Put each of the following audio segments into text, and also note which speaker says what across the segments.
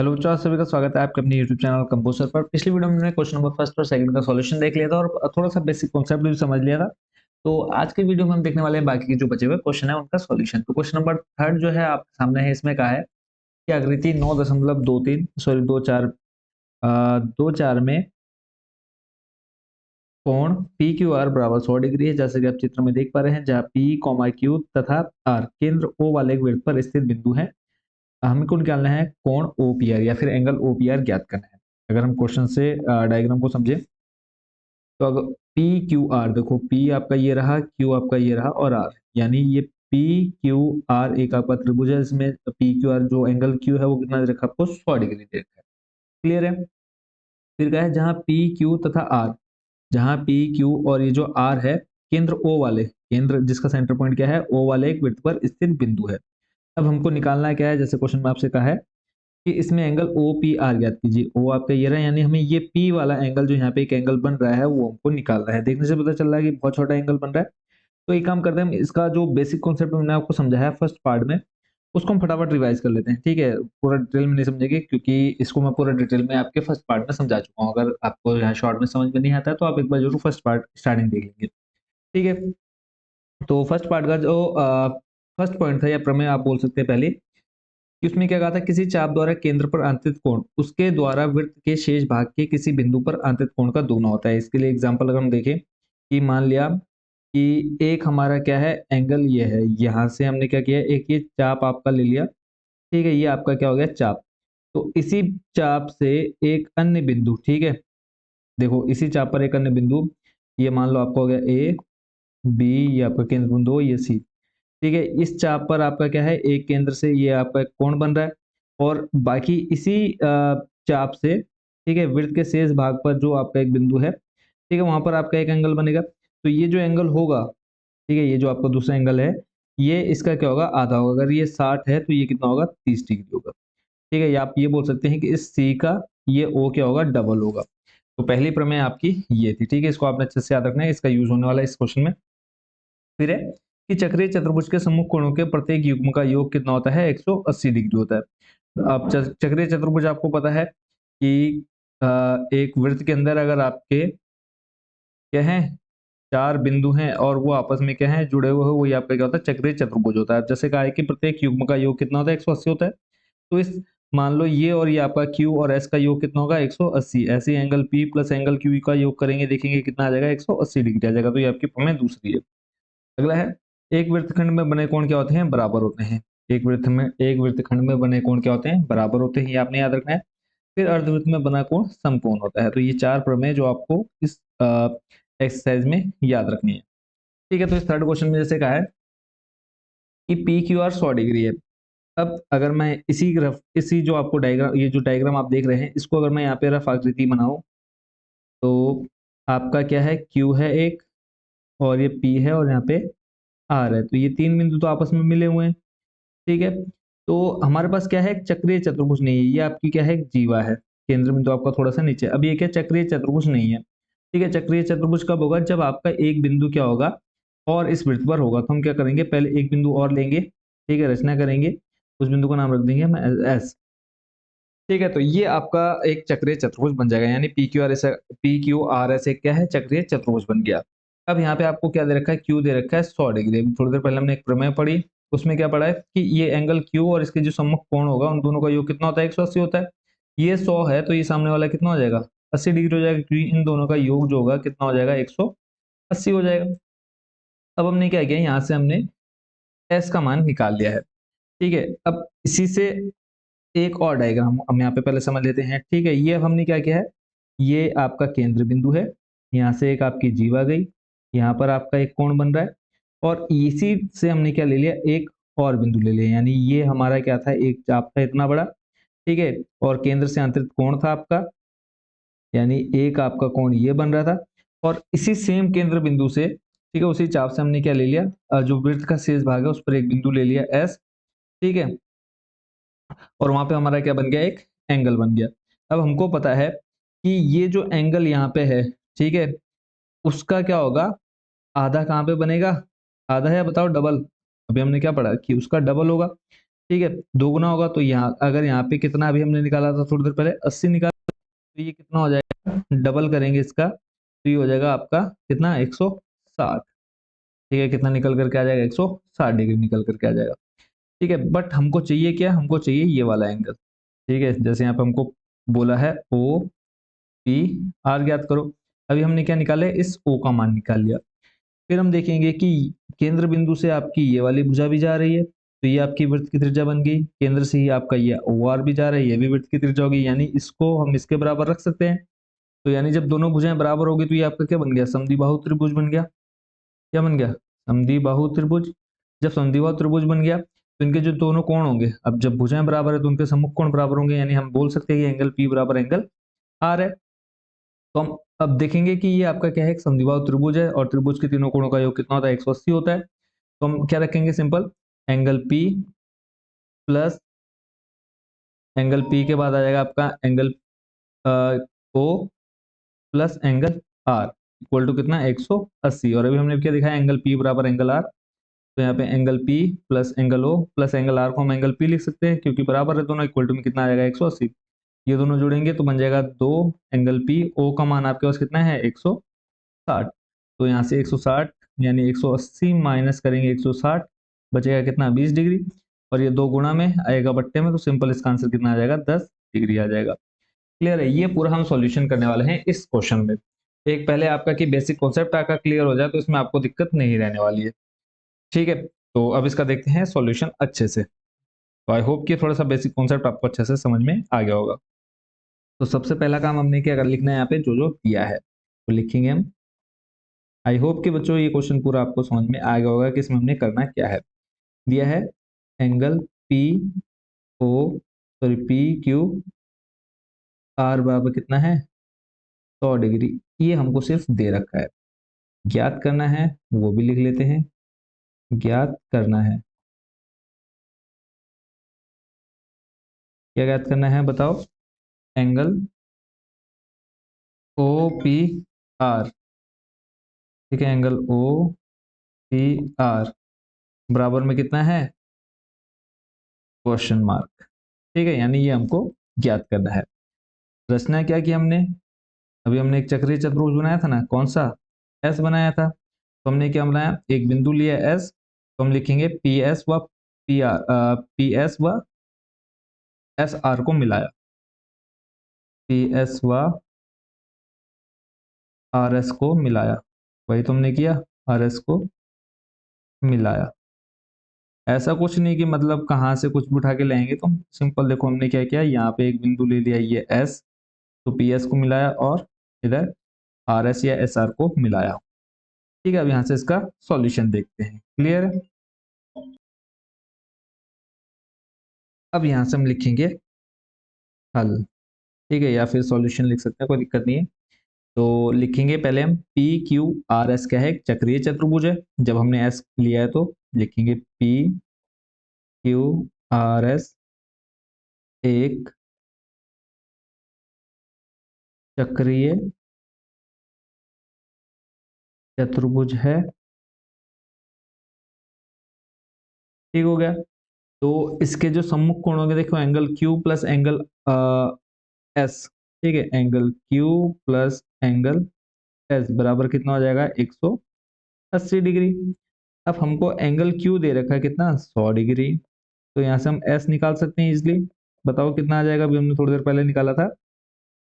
Speaker 1: Hello बच्चों, आप सभी का स्वागत है आपके अपने यूट्यूब चैनल कंपोजर पर। पिछली वीडियो में हमने क्वेश्चन नंबर फर्स्ट और सेकंड का सॉल्यूशन देख लिया था और थोड़ा सा बेसिक कॉन्सेप्ट भी समझ लिया था। तो आज की वीडियो में हम देखने वाले हैं बाकी के जो बचे हुए क्वेश्चन है उनका सॉल्यूशन। तो क्वेश्चन नंबर थर्ड जो है आपके सामने है, इसमें कहा है कि आकृति 9.23 सॉरी 2 4 में कोण पी क्यू आर बराबर 100 डिग्री है, जैसे कि आप चित्र में देख पा रहे हैं, जहाँ पी कॉमा क्यू तथा आर केंद्र ओ वाले एक वृत्त पर स्थित बिंदु है। हमको निकालना है कोण ओपीआर या फिर एंगल ओपीआर ज्ञात करना है। अगर हम क्वेश्चन से डायग्राम को समझे तो अगर पी क्यू आर, देखो पी आपका ये रहा, क्यू आपका ये रहा और आर, यानी ये पी क्यू आर एक आपका त्रिभुज है। इसमें पी क्यू आर जो एंगल क्यू है वो कितना दे रखा है आपको, 100 डिग्री दे रखा है। क्लियर है। फिर क्या है, जहां पी क्यू तथा आर, जहां पी क्यू और ये जो आर है, केंद्र ओ वाले, केंद्र जिसका सेंटर पॉइंट क्या है, ओ वाले एक वृत्त पर स्थित बिंदु है। अब हमको निकालना क्या है, जैसे क्वेश्चन में आपसे कहा है कि इसमें एंगल ओ पी आर ज्ञात कीजिए। ओ आपका ये रहा, यानी हमें ये पी वाला एंगल जो यहाँ पे एक एंगल बन रहा है वो हमको निकालना है। देखने से पता चल रहा है कि बहुत छोटा एंगल बन रहा है। तो एक काम करते हैं, हम इसका जो बेसिक कॉन्सेप्ट मैंने आपको समझाया फर्स्ट पार्ट में, उसको हम फटाफट रिवाइज कर लेते हैं। ठीक है, पूरा डिटेल में नहीं समझेंगे क्योंकि इसको मैं पूरा डिटेल में आपके फर्स्ट पार्ट में समझा चुका हूँ। अगर आपको यहाँ शॉर्ट में समझ में नहीं आता है तो आप एक बार जरूर फर्स्ट पार्ट स्टार्टिंग देख लेंगे। ठीक है, तो फर्स्ट पार्ट का जो फर्स्ट पॉइंट था या प्रमेय आप बोल सकते हैं पहले, कि उसमें क्या कहा था, किसी चाप द्वारा केंद्र पर अंतित कोण उसके द्वारा वृत्त के शेष भाग के किसी बिंदु पर अंतित कोण का दोगुना होता है। इसके लिए एग्जांपल अगर हम देखें कि मान लिया कि एक हमारा क्या है एंगल ये है, यहाँ से हमने क्या किया, एक ये चाप आपका ले लिया। ठीक है, ये आपका क्या हो गया चाप। तो इसी चाप से एक अन्य बिंदु, ठीक है, देखो इसी चाप पर एक अन्य बिंदु, ये मान लो आपका हो गया ए बी, ये आपका केंद्र बिंदु हो, ये सी। ठीक है, इस चाप पर आपका क्या है, एक केंद्र से ये आपका एक कोण बन रहा है और बाकी इसी चाप से, ठीक है, वृत्त के शेष भाग पर जो आपका एक बिंदु है, ठीक है, वहां पर आपका एक एंगल बनेगा। तो ये जो एंगल होगा, ठीक है, ये जो आपका दूसरा एंगल है, ये इसका क्या होगा, आधा होगा। अगर ये 60 है तो ये कितना होगा, 30 डिग्री होगा। ठीक है, या आप ये बोल सकते हैं कि इस सी का ये ओ क्या होगा, डबल होगा। तो पहली प्रमेय आपकी ये थी। ठीक है, इसको आपने अच्छे से याद रखना है, इसका यूज होने वाला है इस क्वेश्चन में। फिर है कि चक्रीय चतुर्भुज के सम्मुख कोणों के प्रत्येक युग्म का योग कितना होता है, 180 डिग्री होता है। अब चक्रीय चतुर्भुज आपको पता है कि एक वृत्त के अंदर अगर आपके क्या है, 4 बिंदु हैं और वो आपस में क्या है, जुड़े हुए हो, वही आपका क्या होता है, चक्रीय चतुर्भुज होता है। जैसे कहा है कि प्रत्येक युग्म का योग कितना होता है, 180 होता है। तो इस मान लो ये और ये आपका Q और S का योग कितना होगा, 180। ऐसे angle P plus angle Q का योग करेंगे, देखेंगे कितना आ जाएगा, 180 डिग्री आ जाएगा। तो ये आपकी प्रमेय दूसरी है। अगला है, एक वृत्तखंड में बने कोण क्या होते हैं, बराबर होते हैं। एक वृत्तखंड में बने कोण क्या होते हैं, बराबर होते हैं, ये आपने याद रखना है। फिर अर्धवृत्त में बना कोण समकोण होता है। तो ये 4 प्रमेय जो आपको इस एक्सरसाइज में याद रखनी है। ठीक है, तो इस थर्ड क्वेश्चन में जैसे कहा है कि पी क्यू आर 100 डिग्री है। अब अगर मैं इसी जो आपको डायग्राम, ये जो डायग्राम आप देख रहे हैं, इसको अगर मैं यहाँ पे रफ आकृति बनाऊं तो आपका क्या है, क्यू है एक, और ये पी है और यहाँ पे आर है। तो ये 3 बिंदु तो आपस में मिले हुए हैं। ठीक है, तो हमारे पास क्या है, एक चक्रीय चतुर्भुज नहीं है, ये आपकी क्या है, एक जीवा है। केंद्र बिंदु आपका थोड़ा सा नीचे। अब ये क्या, चक्रीय चतुर्भुज नहीं है। ठीक है, चक्रीय चतुर्भुज कब होगा, जब आपका एक बिंदु क्या होगा और इस वृत्त पर होगा। तो हम क्या करेंगे, पहले एक बिंदु और लेंगे, ठीक है, रचना करेंगे, उस बिंदु का नाम रख देंगे हम एस। ठीक है, तो ये आपका एक चक्रीय चतुर्भुज बन जाएगा, यानी पी क्यू आर एस एक क्या है, चक्रीय चतुर्भुज बन गया। अब यहाँ पे आपको क्या दे रखा है, क्यू दे रखा है 100 डिग्री। अभी थोड़ी देर पहले हमने एक प्रमेय पढ़ी, उसमें क्या पढ़ा है कि ये एंगल क्यू और इसके जो सम्मुख कोण होगा उन दोनों का योग कितना होता है, 180 होता है। ये 100 है तो ये सामने वाला कितना हो जाएगा, 80 डिग्री हो जाएगा, क्योंकि इन दोनों का योग जो होगा कितना हो जाएगा, 180 हो जाएगा। अब हमने क्या किया, यहाँ से हमने एस का मान निकाल लिया है। ठीक है, अब इसी से एक और डायग्राम हम यहाँ पे पहले समझ लेते हैं। ठीक है, ये अब हमने क्या किया है, ये आपका केंद्र बिंदु है, यहाँ से एक आपकी जीवा गई, यहाँ पर आपका एक कोण बन रहा है, और इसी से हमने क्या ले लिया, एक और बिंदु ले लिया, यानी ये हमारा क्या था, एक चाप था इतना बड़ा। ठीक है, और केंद्र से अंतरित कोण था आपका, यानी एक आपका कोण ये बन रहा था, और इसी सेम केंद्र बिंदु से, ठीक है, उसी चाप से हमने क्या ले लिया, जो वृत्त का शेष भाग है उस पर एक बिंदु ले लिया एस। ठीक है, और वहां पे हमारा क्या बन गया, एक एंगल बन गया। अब हमको पता है कि ये जो एंगल यहाँ पे है, ठीक है, उसका क्या होगा, आधा कहाँ पे बनेगा, आधा है बताओ, डबल। अभी हमने क्या पढ़ा कि उसका डबल होगा। ठीक है, 2 गुना होगा तो यहाँ अगर यहाँ पे कितना अभी हमने निकाला था थोड़ी देर पहले 80 निकाला, तो ये कितना हो जाएगा, डबल करेंगे इसका तो ये हो जाएगा आपका कितना 160। ठीक है, कितना निकल करके आ जाएगा 160 डिग्री निकल करके आ जाएगा। ठीक है, बट हमको चाहिए क्या, हमको चाहिए ये वाला एंगल। ठीक है, जैसे यहाँ पे हमको बोला है ओ पी आर ज्ञात करो। अभी हमने क्या निकाला है, इस ओ का मान निकाल लिया। फिर हम देखेंगे कि केंद्र बिंदु से आपकी ये वाली भुजा भी जा रही है, तो ये आपकी वृत्त की त्रिज्या बन गई। केंद्र से ही आपका ये ओ आर भी जा रहा है, ये भी वृत्त की त्रिज्या होगी, यानी इसको हम इसके बराबर रख सकते हैं। तो यानी जब दोनों भुजाएं बराबर होगी तो ये आपका क्या बन गया, समद्विबाहु त्रिभुज बन गया। क्या बन गया, समद्विबाहु त्रिभुज। जब समद्विबाहु त्रिभुज बन गया तो इनके जो दोनों कोण होंगे, अब जब भुजाएं बराबर है तो उनके सम्मुख कोण बराबर होंगे, यानी हम बोल सकते हैं कि एंगल पी बराबर एंगल आर है। तो हम अब देखेंगे कि ये आपका क्या है, एक समद्विबाहु त्रिभुज है और त्रिभुज के तीनों कोणों का योग कितना होता है, 180 होता है। तो हम क्या रखेंगे, simple angle P plus angle P के बाद आ जाएगा आपका angle O plus angle R equal to कितना 180। और अभी हमने क्या दिखाया, एंगल पी बराबर एंगल आर। तो यहाँ पे angle P plus angle O plus angle R को हम एंगल पी लिख सकते हैं, क्योंकि बराबर है दोनों, इक्वल टू में कितना आ जाएगा 180। ये दोनों जुड़ेंगे तो बन जाएगा 2 एंगल पी। ओ का मान आपके पास कितना है 160। तो यहाँ से 160 यानी 180 माइनस करेंगे 160, बचेगा कितना 20 डिग्री। और ये 2 गुणा में आएगा बट्टे में, तो सिंपल इसका आंसर कितना आ जाएगा 10 डिग्री आ जाएगा। क्लियर है, ये पूरा हम सॉल्यूशन करने वाले हैं इस क्वेश्चन में। एक पहले आपका कि बेसिक कॉन्सेप्ट आपका क्लियर हो जाए तो इसमें आपको दिक्कत नहीं रहने वाली है। ठीक है, तो अब इसका देखते हैं सॉल्यूशन अच्छे से। तो आई होप कि थोड़ा सा बेसिक कॉन्सेप्ट आपको अच्छे से समझ में आ गया होगा। तो सबसे पहला काम हमने क्या कर लिखना है, यहाँ पे जो जो दिया है तो लिखेंगे हम। आई होप कि बच्चों ये क्वेश्चन पूरा आपको समझ में आ गया होगा कि इसमें हमने करना क्या है। दिया है angle P O sorry P Q R बराबर कितना है 100 डिग्री। ये हमको सिर्फ दे रखा है, ज्ञात करना है वो भी लिख लेते हैं। ज्ञात करना है, क्या ज्ञात करना है बताओ, एंगल ओ पी आर। ठीक है, एंगल ओ पी आर बराबर में कितना है, क्वेश्चन मार्क। ठीक है, यानी ये हमको ज्ञात करना है। रचना क्या की हमने, अभी हमने एक चक्रीय चतुर्भुज बनाया था ना, कौन सा, एस बनाया था। तो हमने क्या बनाया, एक बिंदु लिया एस, तो हम लिखेंगे पी एस व पी आर, पी एस व एस आर को मिलाया, पी एस व आर एस को मिलाया। वही तुमने किया, आर एस को मिलाया। ऐसा कुछ नहीं कि मतलब कहाँ से कुछ भी उठा के लाएंगे, तो सिंपल देखो हमने क्या किया, यहाँ पे एक बिंदु ले लिया ये एस, तो पी एस को मिलाया और इधर आर एस या एस आर को मिलाया। ठीक है, अब यहाँ से इसका सॉल्यूशन देखते हैं। क्लियर है, अब यहाँ से हम लिखेंगे हल। ठीक है, या फिर सॉल्यूशन लिख सकते हैं, कोई दिक्कत नहीं है। तो लिखेंगे पहले हम पी क्यू आर एस, क्या है, एक चक्रीय चतुर्भुज है। जब हमने एस लिया है तो लिखेंगे पी क्यू आर एस एक चक्रीय चतुर्भुज है। ठीक हो गया। तो इसके जो सम्मुख कोण होंगे, देखो angle Q plus angle S. ठीक है, angle Q plus angle S बराबर कितना हो जाएगा 180 डिग्री। अब हमको एंगल क्यू दे रखा है कितना 100 डिग्री, तो यहाँ से हम एस निकाल सकते हैं इजिली। बताओ कितना आ जाएगा, अभी हमने थोड़ी देर पहले निकाला था।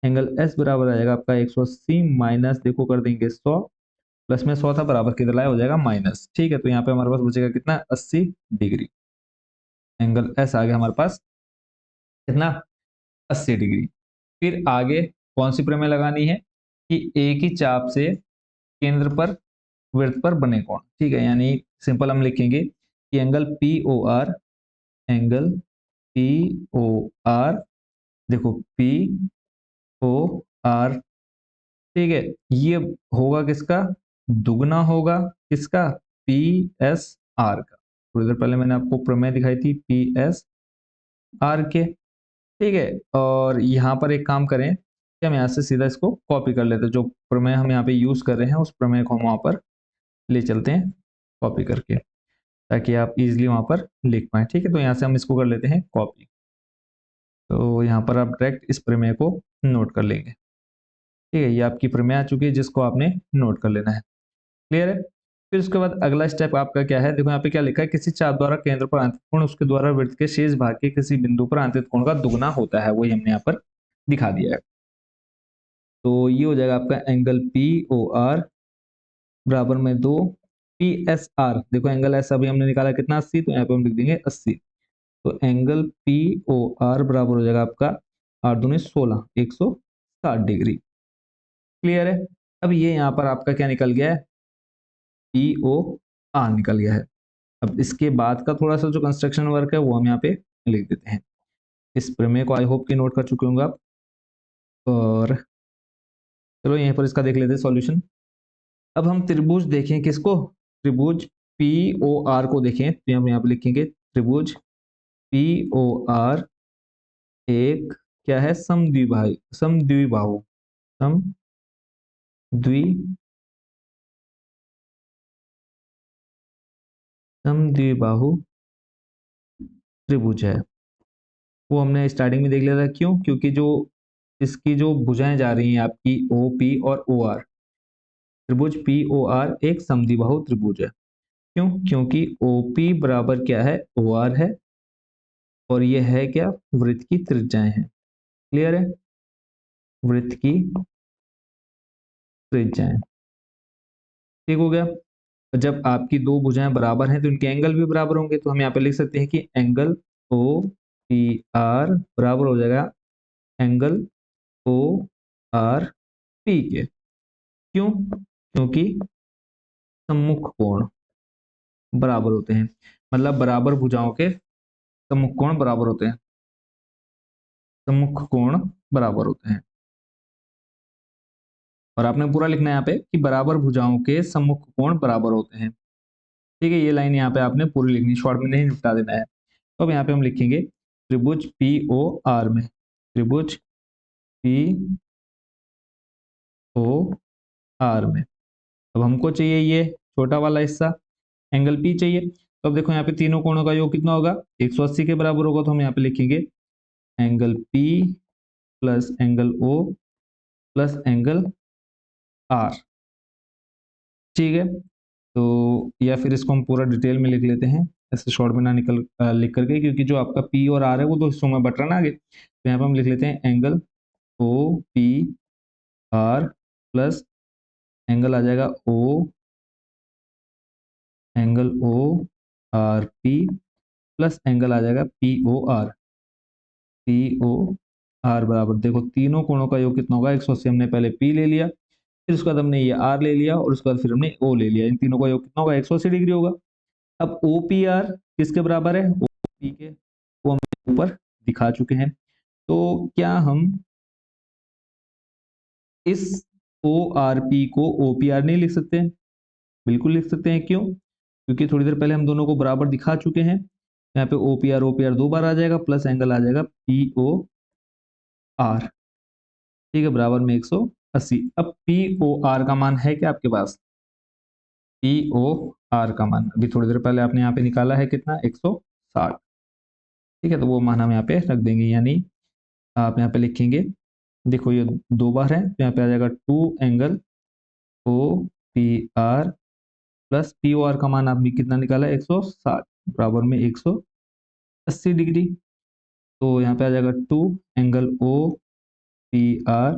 Speaker 1: एंगल एस बराबर आ जाएगा आपका 180 माइनस देखो कर देंगे 100, प्लस में 100 था बराबर किधर लाया हो जाएगा माइनस। ठीक है, तो यहाँ पे हमारे पास बचेगा कितना 80 डिग्री। एंगल एस आ गया हमारे पास कितना 80 डिग्री। फिर आगे कौन सी प्रमेय लगानी है कि एक ही चाप से केंद्र पर वृत्त पर बने कोण। ठीक है, यानी सिंपल हम लिखेंगे कि angle P O R, angle P O R, देखो पी ओ आर। ठीक है, ये होगा किसका, दुगना होगा किसका, पी एस आर का। थोड़ी देर पहले मैंने आपको प्रमेय दिखाई थी पी एस आर के। ठीक है, और यहाँ पर एक काम करें कि हम यहाँ से सीधा इसको कॉपी कर लेते हैं, जो प्रमेय हम यहाँ पे यूज कर रहे हैं उस प्रमेय को हम वहां पर ले चलते हैं कॉपी करके। ताकि आप इजीली वहां पर लिख पाए। ठीक है, तो यहाँ से हम इसको कर लेते हैं कॉपी। तो यहाँ पर आप डायरेक्ट इस प्रमेय को नोट कर लेंगे। ठीक है, ये आपकी प्रमेय आ चुकी है जिसको आपने नोट कर लेना है। क्लियर है। फिर उसके बाद अगला स्टेप आपका क्या है, देखो यहाँ पे क्या लिखा है, किसी चाप द्वारा केंद्र पर आंतरिक कोण उसके द्वारा वृत्त के शेष भाग के किसी बिंदु पर आंतरिक कोण का दुगना होता है, वही हमने यहाँ पर दिखा दिया है। तो ये हो जाएगा आपका एंगल पी ओ आर बराबर में 2 पी एस आर। देखो एंगल एस अभी हमने निकाला कितना, 80, तो यहाँ पे हम लिख देंगे 80। तो एंगल पी ओ आर बराबर हो जाएगा आपका 8 दूनी 16, 160 डिग्री। क्लियर है। अब ये यहाँ पर आपका क्या निकल गया है, पी ओ आर निकल गया है। अब इसके बाद का थोड़ा सा जो कंस्ट्रक्शन वर्क है वो हम यहाँ पे लिख देते हैं। इस प्रमेय को आई होप कि नोट कर चुके होंगे आप। और चलो यहीं पर इसका देख लेते हैं सॉल्यूशन। अब हम त्रिभुज देखें किसको, त्रिभुज पी ओ आर को देखें, तो हम यहाँ पे लिखेंगे त्रिभुज पी ओ आर एक क्या है, समद्विबाहु समद्विबाहु त्रिभुज है। वो हमने स्टार्टिंग में देख लिया था, क्यों, क्योंकि जो इसकी जो भुजाएं जा रही हैं आपकी ओ पी और ओ आर, त्रिभुज पी ओ आर एक समद्विबाहु त्रिभुज है। क्यों, क्योंकि ओ पी बराबर क्या है, ओ आर है, और ये है क्या, वृत्त की त्रिज्याएं हैं। क्लियर है, वृत्त की त्रिज्याएं। ठीक हो गया। जब आपकी दो भुजाएं बराबर हैं तो इनके एंगल भी बराबर होंगे, तो हम यहाँ पे लिख सकते हैं कि एंगल ओ पी आर बराबर हो जाएगा एंगल ओ आर पी के। क्यों, क्योंकि सम्मुख कोण बराबर होते हैं, मतलब बराबर भुजाओं के सम्मुख कोण बराबर होते हैं, सम्मुख कोण बराबर होते हैं। और आपने पूरा लिखना है यहाँ पे कि बराबर भुजाओं के सम्मुख कोण बराबर होते हैं। ठीक है, ये लाइन यहाँ पे आपने पूरी लिखनी, शॉर्ट में नहीं निपटा देना है। तो अब यहाँ पे हम लिखेंगे त्रिभुज पी ओ आर में, त्रिभुज पी ओ आर में अब हमको चाहिए ये छोटा वाला हिस्सा, एंगल पी चाहिए। तो अब देखो यहाँ पे तीनों कोणों का योग कितना होगा, 180 के बराबर होगा। तो हम यहाँ पे लिखेंगे angle P plus angle O plus angle R. ठीक है, तो या फिर इसको हम पूरा डिटेल में लिख लेते हैं, ऐसे शॉर्ट में ना निकल लिख करके, क्योंकि जो आपका पी और आर है वो दो हिस्सों में बट रहा ना आगे। तो यहाँ पे हम लिख लेते हैं angle O P R plus angle आ जाएगा angle O R P plus angle आ जाएगा पी ओ आर बराबर, देखो तीनों कोणों का योग कितना होगा, 180। हमने पहले पी ले लिया, फिर उसके बाद हमने ये आर ले लिया, और उसके बाद फिर हमने ओ ले लिया। इन तीनों का योग कितना होगा, 180 डिग्री होगा। अब ओ पी आर किसके बराबर है, ओ पी के, वो हम ऊपर दिखा चुके हैं। तो क्या हम इस ओ आर पी को ओ पी आर नहीं लिख सकते हैं, बिल्कुल लिख सकते हैं। क्यों, क्योंकि थोड़ी देर पहले हम दोनों को बराबर दिखा चुके हैं। यहाँ पे ओ पी आर दो बार आ जाएगा, प्लस एंगल आ जाएगा पी ओ आर। ठीक है, बराबर में 180। अब पी ओ आर का मान है क्या आपके पास, पी ओ आर का मान अभी थोड़ी देर पहले आपने यहाँ पे निकाला है कितना, 160। ठीक है, तो वो मान हम यहाँ पे रख देंगे, यानी आप यहाँ पे लिखेंगे, देखो ये दो बार है तो यहाँ पे आ जाएगा 2 angle O P R plus P O R का मान आपने कितना निकाला, 160 बराबर में 180 डिग्री। तो यहाँ पे आ जाएगा 2 एंगल ओ पी आर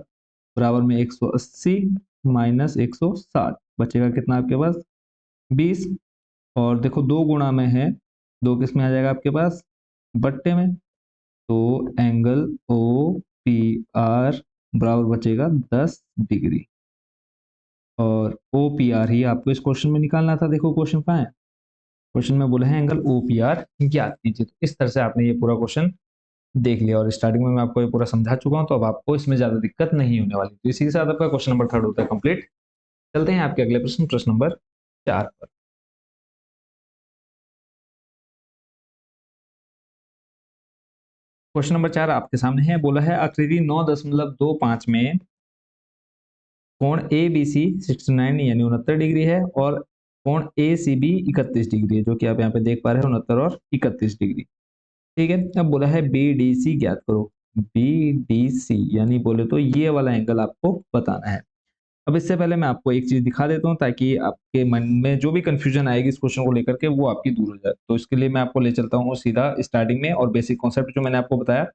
Speaker 1: बराबर में 180 माइनस 160, बचेगा कितना आपके पास, 20। और देखो दो गुणा में है, दो किस में आ जाएगा आपके पास, बट्टे में। तो एंगल ओ पी आर बराबर बचेगा 10 डिग्री। और ओ पी आर ही आपको इस क्वेश्चन में निकालना था। देखो क्वेश्चन कहाँ है, क्वेश्चन में बोला है एंगल ओ पी आर ज्ञात कीजिए। तो इस तरह से आपने ये पूरा क्वेश्चन देख लिया, और स्टार्टिंग में मैं आपको ये पूरा समझा चुका हूं, तो अब आपको इसमें ज्यादा दिक्कत नहीं होने वाली। तो इसी के साथ आपका क्वेश्चन नंबर 3 होता है कंप्लीट। चलते हैं आपके अगले प्रश्न, प्रश्न नंबर 4 पर। क्वेश्चन नंबर 4 आपके सामने है, बोला है आकृति 9.25 में कोण ए बी सी 69 यानी 69 डिग्री है, और कोण ए सी बी 31 डिग्री है, जो कि आप यहाँ पे देख पा रहे हैं 69 और 31 डिग्री। ठीक है, अब बोला है बी डी सी ज्ञात करो। बी डी सी यानी बोले तो ये वाला एंगल आपको बताना है। अब इससे पहले मैं आपको एक चीज दिखा देता हूँ ताकि आपके मन में जो भी कंफ्यूजन आएगी इस क्वेश्चन को लेकर के वो आपकी दूर हो जाए। तो इसके लिए मैं आपको ले चलता हूँ सीधा स्टार्टिंग में और बेसिक कॉन्सेप्ट जो मैंने आपको बताया,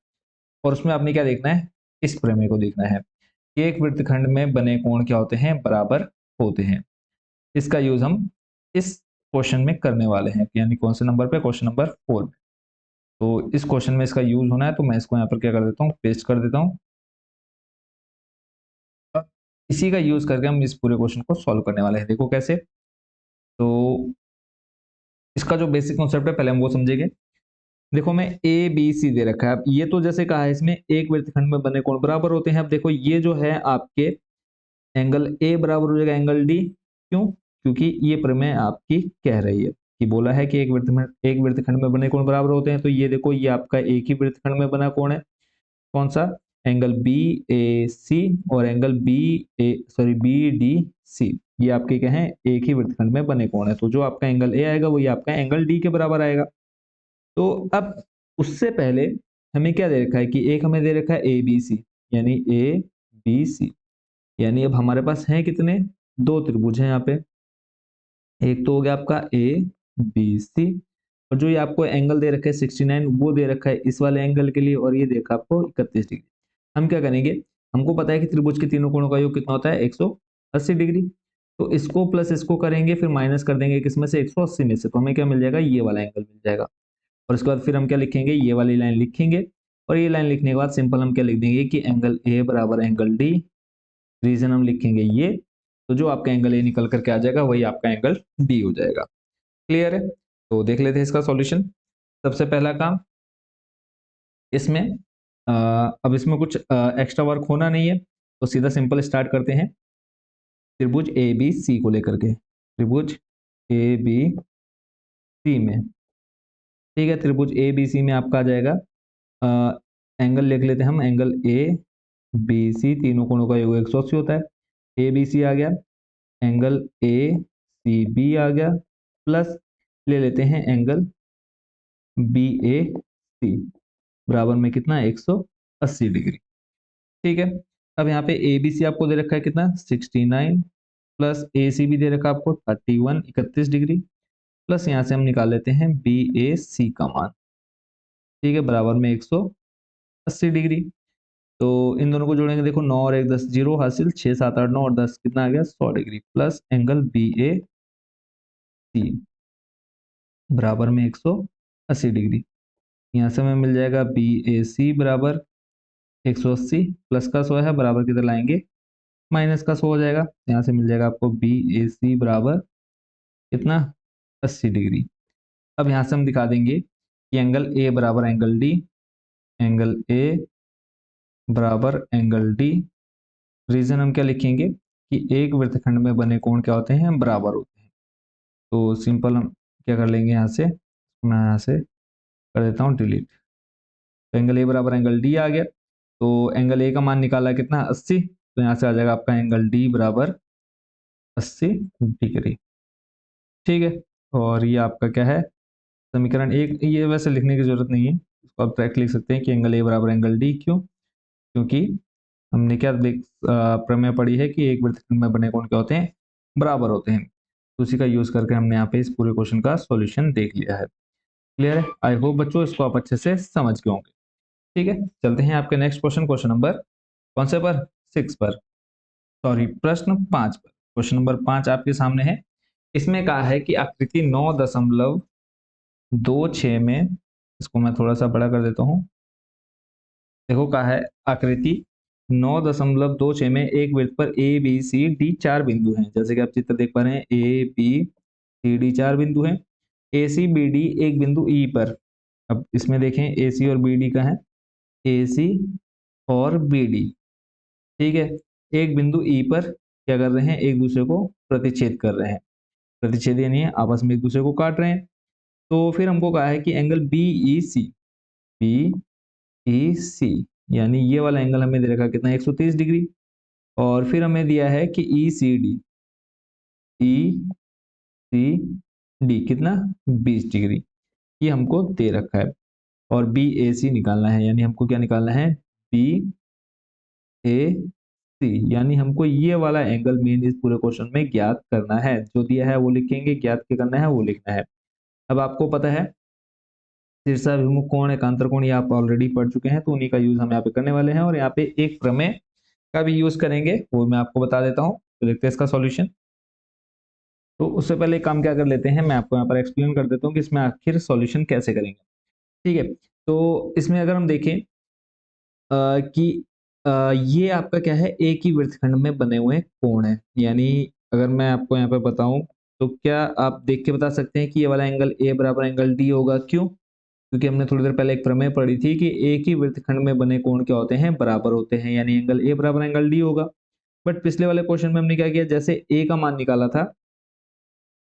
Speaker 1: और उसमें आपने क्या देखना है, इस प्रमेय को देखना है कि एक वृत्तखंड में बने कोण क्या होते हैं, बराबर होते हैं। इसका यूज हम इस क्वेश्चन में करने वाले हैं, यानी कौन से नंबर पे, क्वेश्चन नंबर 4 में। तो इस क्वेश्चन में इसका यूज होना है, तो मैं इसको यहाँ पर क्या कर देता हूँ, पेस्ट कर देता हूँ। इसी का यूज करके हम इस पूरे क्वेश्चन को सॉल्व करने वाले हैं। देखो कैसे। तो इसका जो बेसिक कॉन्सेप्ट है पहले हम वो समझेंगे। देखो मैं ए बी सी दे रखा है, अब ये तो जैसे कहा है इसमें एक वृत्तखंड में बने कोण बराबर होते हैं। अब देखो ये जो है आपके एंगल ए बराबर हो जाएगा एंगल डी। क्यों? क्योंकि ये प्रमेय आपकी कह रही है कि बोला है कि एक वृत्तखंड में बने कोण बराबर होते हैं। तो ये देखो ये आपका एक ही वृत्तखंड में बना कोण है, कौन सा, एंगल बी ए सी, और एंगल बी डी सी, ये आपके क्या है, एक ही वृत्तखंड में बने कोण है। तो जो आपका एंगल ए आएगा वही आपका एंगल डी के बराबर आएगा। तो अब उससे पहले हमें क्या दे रखा है कि एक हमें दे रखा है ए बी सी, यानी ए बी सी, यानी अब हमारे पास है कितने, दो त्रिभुज हैं यहाँ पे। एक तो हो गया आपका ए बी सी, और जो ये आपको एंगल दे रखा है 69 वो दे रखा है इस वाले एंगल के लिए, और ये देखा आपको 31 डिग्री। हम क्या करेंगे, हमको पता है कि त्रिभुज के तीनों कोणों का योग कितना होता है, 180 डिग्री। तो इसको प्लस इसको करेंगे, फिर माइनस कर देंगे किसमें से, 180 में से। तो हमें क्या मिल जाएगा, ये वाला एंगल मिल जाएगा। और उसके बाद फिर हम क्या लिखेंगे, ये वाली लाइन लिखेंगे। और ये लाइन लिखने के बाद सिंपल हम क्या लिख देंगे कि एंगल ए बराबर एंगल डी, रीजन हम लिखेंगे ये। तो जो आपका एंगल ए निकल करके आ जाएगा वही आपका एंगल डी हो जाएगा। क्लियर है? तो देख लेते हैं इसका सॉल्यूशन। सबसे पहला काम इसमें अब इसमें कुछ एक्स्ट्रा वर्क होना नहीं है, तो सीधा सिंपल स्टार्ट करते हैं त्रिभुज ए बी सी को लेकर के। त्रिभुज ए बी सी में, ठीक है, त्रिभुज ए बी सी में आपका आ जाएगा एंगल लिख लेते हैं हम, एंगल ए बी सी, तीनों कोणों का योग 180 होता है। ए बी सी आ गया, एंगल ए सी बी आ गया, प्लस ले लेते हैं एंगल बी ए सी, बराबर में कितना, 180 डिग्री। ठीक है, अब यहाँ पे ए बी सी आपको दे रखा है कितना, 69, प्लस ए सी भी दे रखा है आपको 31, 31 डिग्री, प्लस यहाँ से हम निकाल लेते हैं बी ए सी का मान। ठीक है, बराबर में 180 डिग्री। तो इन दोनों को जोड़ेंगे, देखो 9 और 1 10, 0 हासिल, 6 7 8 9 और 10 कितना आ गया, 100 degree, plus angle B A सी बराबर में 180 डिग्री। यहाँ से हमें मिल जाएगा बी ए सी बराबर 180 प्लस का 100 है, बराबर किधर लाएंगे, माइनस का 100 हो जाएगा। यहाँ से मिल जाएगा आपको बी ए सी बराबर कितना, 80 डिग्री। अब यहाँ से हम दिखा देंगे कि एंगल ए बराबर एंगल डी, एंगल ए बराबर एंगल डी। रीजन हम क्या लिखेंगे कि एक वृत्तखंड में बने कोण क्या होते हैं, बराबर होते हैं। तो सिंपल हम क्या कर लेंगे, यहाँ से मैं यहाँ से कर देता हूँ डिलीट। तो एंगल ए बराबर एंगल डी आ गया। तो एंगल ए का मान निकाला कितना, 80, तो यहाँ से आ जाएगा आपका एंगल डी बराबर 80 डिग्री। ठीक है, और ये आपका क्या है, समीकरण एक। ये वैसे लिखने की जरूरत नहीं है, इसको आप डायरेक्ट लिख सकते हैं कि एंगल ए बराबर एंगल डी। क्यों? क्योंकि हमने क्या प्रमेय पढ़ी है कि एक वृत्तखंड में बने कोण क्या होते हैं, बराबर होते हैं। तो उसी का यूज करके हमने यहाँ पे इस पूरे क्वेश्चन का सॉल्यूशन देख लिया है। क्लियर है? आई होप बच्चों इसको आप अच्छे से समझ गए होंगे। ठीक है, चलते हैं आपके नेक्स्ट क्वेश्चन, क्वेश्चन नंबर कौन से पर, 6 पर, सॉरी प्रश्न 5 पर। क्वेश्चन नंबर 5 आपके सामने है। इसमें कहा है कि आकृति 9.26 में, इसको मैं थोड़ा सा बड़ा कर देता हूँ। देखो कहा है आकृति 9.26 में एक वृत्त पर ए बी सी डी 4 बिंदु हैं। जैसे कि आप चित्र देख पा रहे हैं, ए बी सी डी 4 बिंदु हैं। ए सी बी डी एक बिंदु ई पर। अब इसमें देखें ए सी और बी डी का है, ए सी और बी डी। ठीक है, एक बिंदु ई पर क्या कर रहे हैं, एक दूसरे को प्रतिच्छेद कर रहे हैं। प्रतिच्छेद यानी आपस में एक दूसरे को काट रहे हैं। तो फिर हमको कहा है कि एंगल बी ई सी, यानी ये वाला एंगल हमें दे रखा कितना, 130 डिग्री। और फिर हमें दिया है कि ई सी डी सी डी कितना 20 डिग्री, ये हमको दे रखा है। और बी ए सी निकालना है, यानी हमको क्या निकालना है, बी ए सी, यानी हमको ये वाला एंगल मेन इस पूरे क्वेश्चन में ज्ञात करना है। जो दिया है वो लिखेंगे, ज्ञात क्या करना है वो लिखना है। अब आपको पता है शीर्षाभिमुख कोण, एकांतर कोण, ये आप ऑलरेडी पढ़ चुके हैं, तो उन्हीं का यूज हम यहाँ पे करने वाले हैं। और यहाँ पे एक प्रमेय का भी यूज करेंगे, वो मैं आपको बता देता हूँ। तो देखते हैं इसका सॉल्यूशन। तो उससे पहले एक काम क्या कर लेते हैं, मैं आपको यहाँ पर एक्सप्लेन कर देता हूँ कि इसमें आखिर सॉल्यूशन कैसे करेंगे। ठीक है, तो इसमें अगर हम देखें कि ये आपका क्या है, एक ही वृत्तखंड में बने हुए कोण है। यानी अगर मैं आपको यहाँ पे बताऊं, तो क्या आप देख के बता सकते हैं कि ये वाला एंगल ए बराबर एंगल डी होगा? क्यों? क्योंकि हमने थोड़ी देर पहले एक प्रमेय पढ़ी थी कि एक ही वृत्तखंड में बने कोण क्या होते हैं, बराबर होते हैं, यानी एंगल ए बराबर एंगल डी होगा। बट पिछले वाले क्वेश्चन में हमने क्या किया, जैसे ए का मान निकाला था,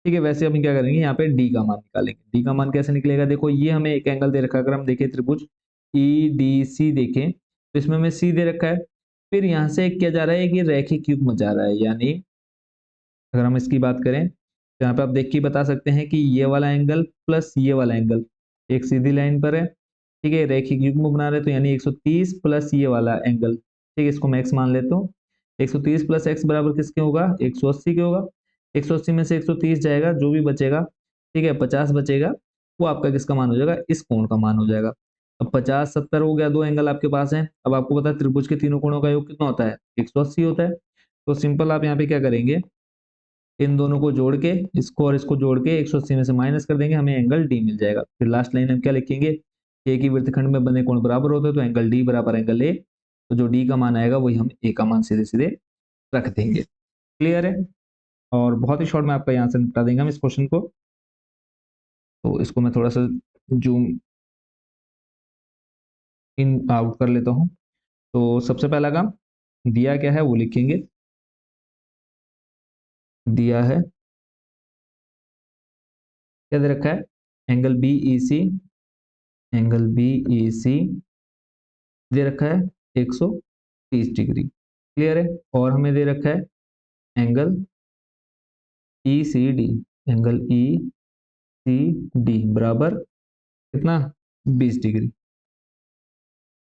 Speaker 1: ठीक है, वैसे हम क्या करेंगे, यहाँ पे डी का मान निकालेंगे। डी का मान कैसे निकलेगा, देखो ये हमें एक एंगल दे रखा है, अगर हम देखें त्रिभुज ई डी सी देखें, तो इसमें हमें सी दे रखा है। फिर यहाँ से क्या जा रहा है कि रैखिक युग्म जा रहा है, यानी अगर हम इसकी बात करें तो यहाँ पे आप देख के बता सकते हैं कि ये वाला एंगल प्लस ये वाला एंगल एक सीधी लाइन पर है। ठीक है, रैखिक युग्म बना रहे तो यानी 130 प्लस ये वाला एंगल, ठीक है, इसको मैं एक्स मान लेता हूँ। 130 प्लस एक्स बराबर किसके होगा, 180 के होगा। 180 में से 130 जाएगा, जो भी बचेगा, ठीक है, 50 बचेगा, वो आपका किसका मान हो जाएगा, इस कोण का मान हो जाएगा। अब 50 70 हो गया, दो एंगल आपके पास है। अब आपको पता है त्रिभुज के तीनों कोणों का योग कितना होता है, 180 होता है। तो सिंपल आप यहाँ पे क्या करेंगे, इन दोनों को जोड़ के, इसको और इसको जोड़ के 180 में से माइनस कर देंगे, हमें एंगल डी मिल जाएगा। फिर लास्ट लाइन हम क्या लिखेंगे, एक ही वृत्तखंड में बने कोण बराबर होते हैं, तो एंगल डी बराबर एंगल ए, तो जो डी का मान आएगा वही हम ए का मान सीधे सीधे रख देंगे। क्लियर है? और बहुत ही शॉर्ट में आपका यहाँ से निपटा देंगे हम इस क्वेश्चन को। तो इसको मैं थोड़ा सा जूम इन आउट कर लेता हूँ। तो सबसे पहला काम दिया क्या है वो लिखेंगे। दिया है, क्या दे रखा है, एंगल बी ई सी, एंगल बी ई सी दे रखा है 130 डिग्री। क्लियर है? और हमें दे रखा है angle E C D, angle E C D बराबर कितना, 20 डिग्री।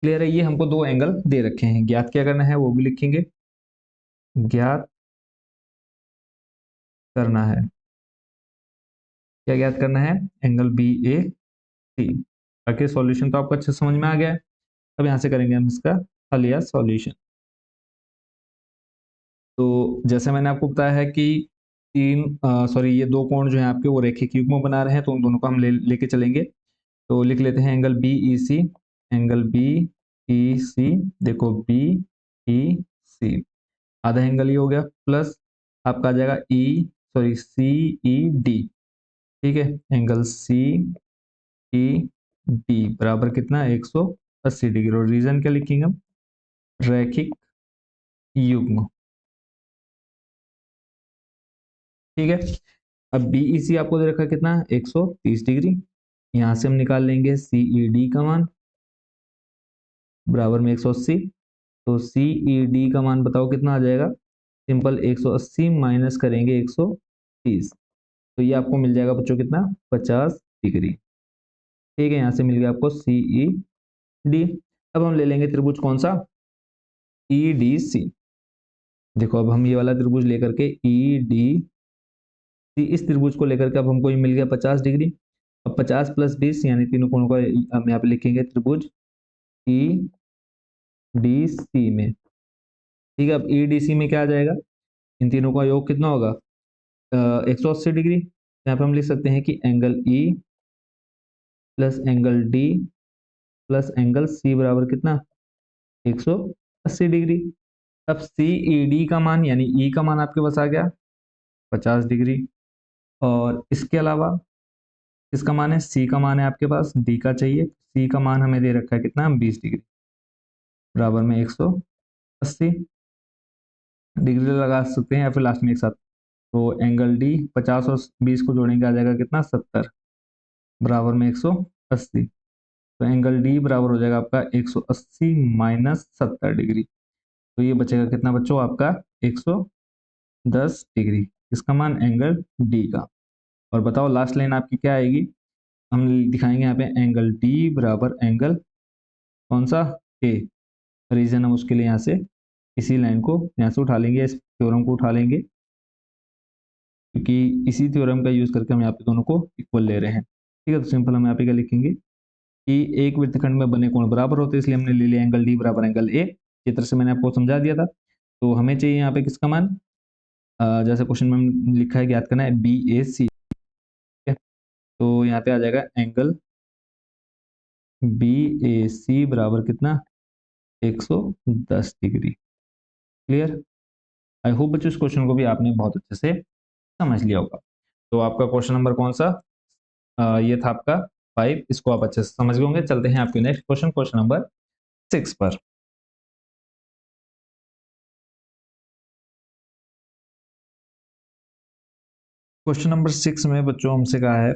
Speaker 1: क्लियर है? ये हमको दो एंगल दे रखे हैं, ज्ञात क्या करना है वो भी लिखेंगे। ज्ञात करना है, क्या ज्ञात करना है, एंगल बी ए सी। बाकी सॉल्यूशन तो आपको अच्छे समझ में आ गया है। अब यहाँ से करेंगे हम इसका हल या सॉल्यूशन। तो जैसे मैंने आपको बताया है कि ये दो कोण जो है आपके वो रेखिक युग्म बना रहे हैं, तो उन दोनों को हम लेके चलेंगे। तो लिख लेते हैं एंगल बी ई सी, एंगल बी ई सी, देखो बी ई सी, आधा एंगल ये हो गया, प्लस आपका आ जाएगा सी ई डी। ठीक है, एंगल सी ई डी बराबर कितना, 180 डिग्री। और रीजन क्या लिखेंगे हम, रैखिक युग्म। ठीक है, अब बीईसी आपको दे रखा है कितना, 130 डिग्री। यहां से हम निकाल लेंगे सीईडी का मान बराबर में 180। तो सीईडी का मान बताओ कितना आ जाएगा, सिंपल 180 माइनस करेंगे 130, तो ये आपको मिल जाएगा बच्चों कितना, 50 डिग्री। ठीक है, यहां से मिल गया आपको सीई डी। अब हम ले लेंगे त्रिभुज कौन सा, ई डी सी। देखो अब हम ये वाला त्रिभुज लेकर के ई डी सी, इस त्रिभुज को लेकर के अब हमको ये मिल गया 50 डिग्री। अब 50 प्लस 20 यानी तीनों कोणों का हम यहाँ पे लिखेंगे त्रिभुज ई डी सी में। ठीक है, अब ई डी सी में क्या आ जाएगा, इन तीनों का योग कितना होगा, 180 डिग्री। यहाँ पे हम लिख सकते हैं कि angle E plus angle D plus angle C बराबर कितना, 180 डिग्री। अब सी ई डी का मान यानी ई का मान आपके पास आ गया 50 डिग्री। और इसके अलावा इसका मान है, सी का मान है आपके पास, डी का चाहिए, सी का मान हमें दे रखा है कितना, 20 डिग्री बराबर में 180 डिग्री लगा सकते हैं, या फिर लास्ट में एक साथ। तो एंगल डी 50 और 20 को जोड़ेंगे आ जाएगा कितना, 70 बराबर में 180। तो एंगल डी बराबर हो जाएगा आपका 180 माइनस 70 डिग्री। तो ये बचेगा कितना बच्चों आपका, 110 डिग्री। इसका मान एंगल डी का। और बताओ लास्ट लाइन आपकी क्या आएगी। हम दिखाएंगे यहाँ पे एंगल डी बराबर एंगल कौन सा, ए। रीजन हम उसके लिए यहाँ से इसी लाइन को यहाँ से उठा लेंगे, इस थ्योरम को उठा लेंगे, क्योंकि इसी थ्योरम का यूज करके हम यहाँ पे दोनों को इक्वल ले रहे हैं। ठीक है, तो सिंपल हम यहाँ पे क्या लिखेंगे कि एक वृत्तखंड में बने कोण बराबर होते हैं, इसलिए हमने ले लिया एंगल डी बराबर एंगल ए। चित्र से मैंने आपको समझा दिया था। तो हमें चाहिए यहाँ पे किसका मान, जैसे क्वेश्चन में लिखा है ज्ञात करना है बी ए सी। तो यहाँ पे आ जाएगा एंगल बी ए सी बराबर कितना, 110 डिग्री। क्लियर। आई होप बच्चों इस क्वेश्चन को भी आपने बहुत अच्छे से समझ लिया होगा। तो आपका क्वेश्चन नंबर कौन सा, ये था आपका 5। इसको आप अच्छे से समझ गए होंगे। चलते हैं आपके नेक्स्ट क्वेश्चन, क्वेश्चन नंबर 6 पर। क्वेश्चन नंबर 6 में बच्चों हमसे कहा है,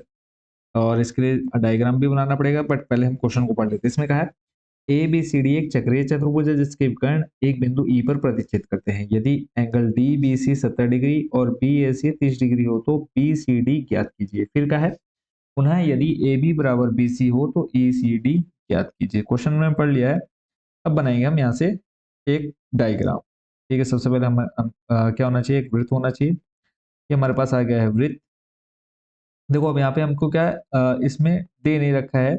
Speaker 1: और इसके लिए डायग्राम भी बनाना पड़ेगा, बट पहले हम क्वेश्चन को पढ़ लेते हैं। इसमें कहा है ए बी सी डी एक चक्रीय चतुर्भुज है जिसके विकर्ण एक बिंदु ई पर प्रतिच्छेद करते हैं। यदि angle D B C 70 degree और बी ए सी 30 डिग्री हो तो बी सी डी ज्ञात कीजिए। फिर कहा है पुनः यदि ए बी बराबर बी सी हो तो ई सी डी ज्ञात कीजिए। क्वेश्चन में पढ़ लिया है। अब बनाएंगे हम यहाँ से एक डायग्राम। ठीक है, सबसे पहले क्या होना चाहिए, एक वृत्त होना चाहिए। ये हमारे पास आ गया है वृत्त। देखो अब यहाँ पे हमको क्या है, इसमें दे नहीं रखा है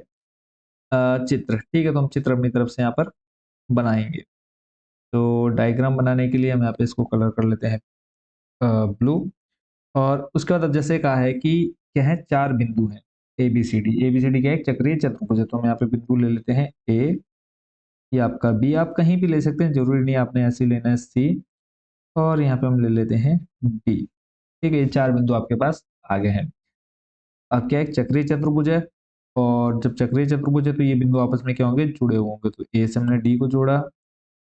Speaker 1: चित्र। ठीक है, तो हम चित्र अपनी तरफ से यहाँ पर बनाएंगे। तो डायग्राम बनाने के लिए हम यहाँ पे इसको कलर कर लेते हैं ब्लू। और उसके बाद अब जैसे कहा है कि क्या है, 4 बिंदु हैं A B C D. A B C D क्या है, एक चक्रीय चतुर्भुज है। तो हम यहाँ पे बिंदु ले लेते हैं ए, ये आपका बी, आप कहीं भी ले सकते हैं, जरूरी नहीं आपने ऐसे लेना है सी, और यहाँ पे हम ले लेते हैं डी। ठीक है, ये 4 बिंदु आपके पास आ गए हैं। अब क्या एक चक्रीय चतुर्भुज है, और जब चक्रीय चतुर्भुज है तो ये बिंदु आपस में क्या होंगे, जुड़े हुए होंगे। तो ए से हमने डी को जोड़ा,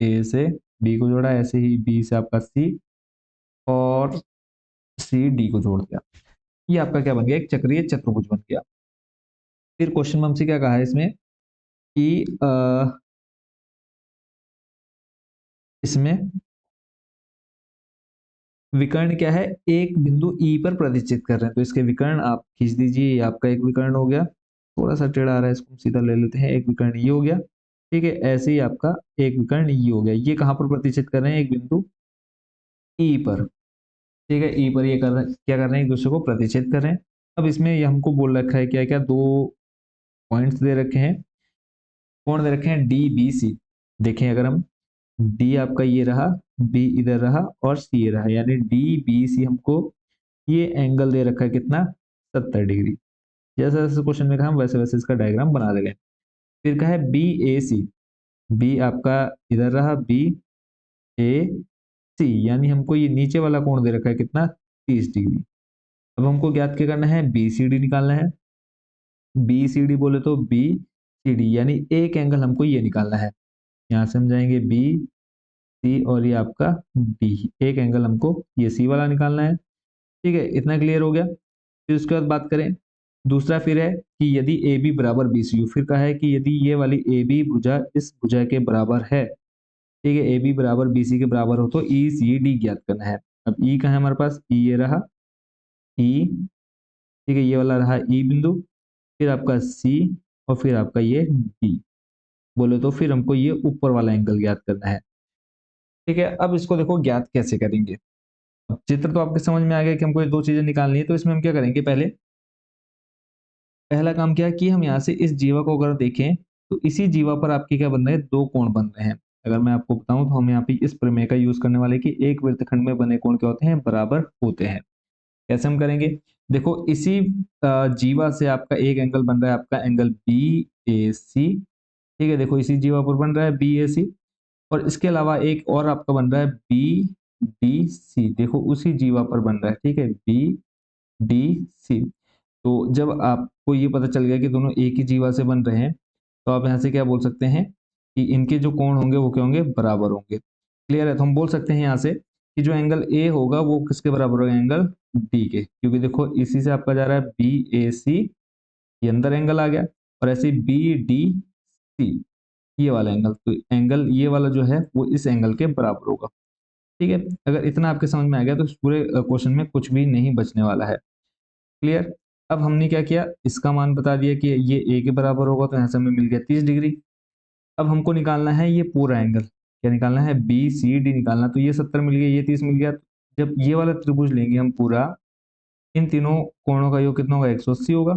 Speaker 1: ए से बी को जोड़ा, ऐसे ही बी से आपका सी, और सी डी को जोड़ दिया। ये आपका क्या बन गया, एक चक्रीय चतुर्भुज बन गया। फिर क्वेश्चन में हमसे क्या कहा है इसमें कि इसमें विकर्ण क्या है, एक बिंदु ई पर प्रतिच्छेद कर रहे हैं। तो इसके विकर्ण आप खींच दीजिए, ये आपका एक विकर्ण हो गया। थोड़ा सा टेढ़ा आ रहा है, इसको हम सीधा ले लेते हैं, एक विकर्ण ये हो गया। ठीक है, ऐसे ही आपका एक विकर्ण ये हो गया। ये कहाँ पर प्रतिच्छेद कर रहे हैं, एक बिंदु ई पर। ठीक है, ई पर ये क्या कर रहे हैं, एक दूसरे को प्रतिच्छेद कर रहे हैं। अब इसमें ये हमको बोल रखा है क्या क्या, 2 पॉइंट्स दे रखे हैं। कौन दे रखे हैं, डी बी सी। देखें अगर हम, डी आपका ये रहा, बी इधर रहा, और सी ये रहा, यानी डी बी सी हमको ये एंगल दे रखा है कितना, 70 डिग्री। जैसे जैसे क्वेश्चन में कहा हम वैसे वैसे इसका डायग्राम बना दे रहे हैं। फिर कहा है बी ए सी, बी आपका इधर रहा, बी ए सी, यानी हमको ये नीचे वाला कोण दे रखा है कितना, 30 डिग्री। अब हमको ज्ञात क्या करना है, बी सी डी निकालना है। बी सी डी बोले तो बी सी डी, यानी एक एंगल हमको ये निकालना है। यहाँ से हम जाएंगे बी सी, और ये आपका डी, एक एंगल हमको ये सी वाला निकालना है। ठीक है, इतना क्लियर हो गया। फिर उसके बाद बात करें, दूसरा फिर है कि यदि ए बी बराबर बी सी यू। फिर कहा है कि यदि ये वाली ए बी भुजा इस भुजा के बराबर है, ठीक है, ए बी बराबर बी सी के बराबर हो तो ई सी डी ज्ञात करना है। अब ई कहाँ है हमारे पास, ई ये रहा, ई। ठीक है, ये वाला रहा ई बिंदु, फिर आपका सी, और फिर आपका ये डी। बोले तो फिर हमको ये ऊपर वाला एंगल ज्ञात करना है। ठीक है, अब इसको देखो ज्ञात कैसे करेंगे। अब चित्र तो आपके समझ में आ गया कि हमको ये 2 चीजें निकालनी है। तो इसमें हम क्या करेंगे, पहला काम क्या है कि हम यहाँ से इस जीवा को अगर देखें तो इसी जीवा पर आपके क्या बन रहे हैं, 2 कोण बन रहे हैं। अगर मैं आपको बताऊं तो हम यहाँ पे इस प्रमेय का यूज करने वाले कि एक वृत्तखंड में बने कोण क्या होते हैं, बराबर होते हैं। कैसे हम करेंगे, देखो इसी जीवा से आपका एक एंगल बन रहा है, आपका एंगल बी ए सी। ठीक है, देखो इसी जीवा पर बन रहा है बी ए सी, और इसके अलावा एक और आपका बन रहा है बी डी सी। देखो उसी जीवा पर बन रहा है, ठीक है, बी डी सी। तो जब आपको ये पता चल गया कि दोनों एक ही जीवा से बन रहे हैं, तो आप यहाँ से क्या बोल सकते हैं कि इनके जो कोण होंगे वो क्या होंगे, बराबर होंगे। क्लियर है, तो हम बोल सकते हैं यहाँ से कि जो एंगल ए होगा वो किसके बराबर होगा, एंगल डी के। क्योंकि देखो इसी से आपका जा रहा है बी ए सी, ये अंदर एंगल आ गया, और ऐसे बी डी सी, ये वाला एंगल, तो एंगल ये वाला जो है वो इस एंगल के बराबर होगा। ठीक है, अगर इतना आपके समझ में आ गया तो इस पूरे क्वेश्चन में कुछ भी नहीं बचने वाला है। क्लियर। अब हमने क्या किया, इसका मान बता दिया कि ये ए के बराबर होगा, तो यहाँ से हमें मिल गया 30 डिग्री। अब हमको निकालना है ये पूरा एंगल, क्या निकालना है, बी सी डी निकालना। तो ये 70 मिल गया, ये 30 मिल गया। जब ये वाला त्रिभुज लेंगे हम पूरा, इन तीनों कोणों का योग कितना होगा, 180 होगा।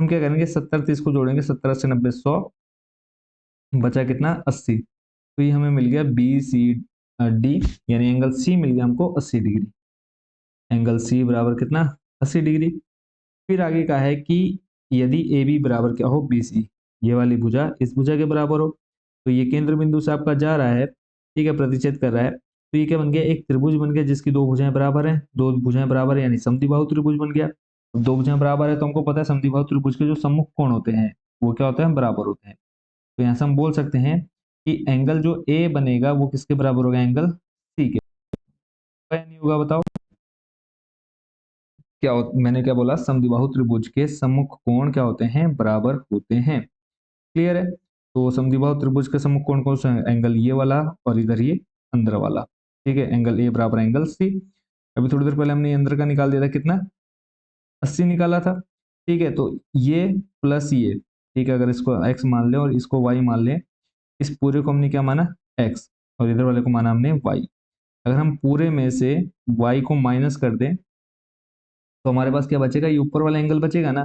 Speaker 1: हम क्या करेंगे, 70 30 को जोड़ेंगे, 70 80 90 100, बचा कितना, 80। तो ये हमें मिल गया बी सी डी, यानी एंगल सी मिल गया हमको 80 डिग्री। एंगल सी बराबर कितना, 80 डिग्री। फिर आगे का है कि यदि ए बी बराबर क्या हो, बी सी, ये वाली भुजा इस भुजा के बराबर हो, तो ये केंद्र बिंदु से आपका जा रहा है, ठीक है, प्रतिच्छेद कर रहा है। तो ये क्या बन गया, एक त्रिभुज बन गया जिसकी दो भुजाएं बराबर हैं, दो भुजाएं बराबर है यानी समद्विबाहु त्रिभुज बन गया। अब दो भुजाएं बराबर है तो हमको पता है समद्विबाहु त्रिभुज के जो सम्मुख कोण होते हैं वो क्या होते हैं, बराबर होते हैं। तो यहाँ से हम बोल सकते हैं कि एंगल जो ए बनेगा वो किसके बराबर होगा, एंगल सी के। नहीं होगा बताओ, मैंने क्या बोला, समद्विबाहु त्रिभुज के सम्मुख कोण क्या होते हैं, बराबर होते हैं। क्लियर है। तो समद्विबाहु त्रिभुज के सम्मुख कोण कौन सा है, एंगल ये वाला और इधर ये अंदर वाला, ठीक है, एंगल ए बराबर एंगल सी। अभी थोड़ी देर पहले हमने अंदर का निकाल दिया था, कितना, 80 निकाला था। ठीक है, तो ये प्लस ये, ठीक है, अगर इसको x मान ले और इसको y मान ले, इस पूरे को हमने क्या माना, x, और इधर वाले को माना हमने y। अगर हम पूरे में से y को माइनस कर दें तो हमारे पास क्या बचेगा, ये ऊपर वाला एंगल बचेगा ना,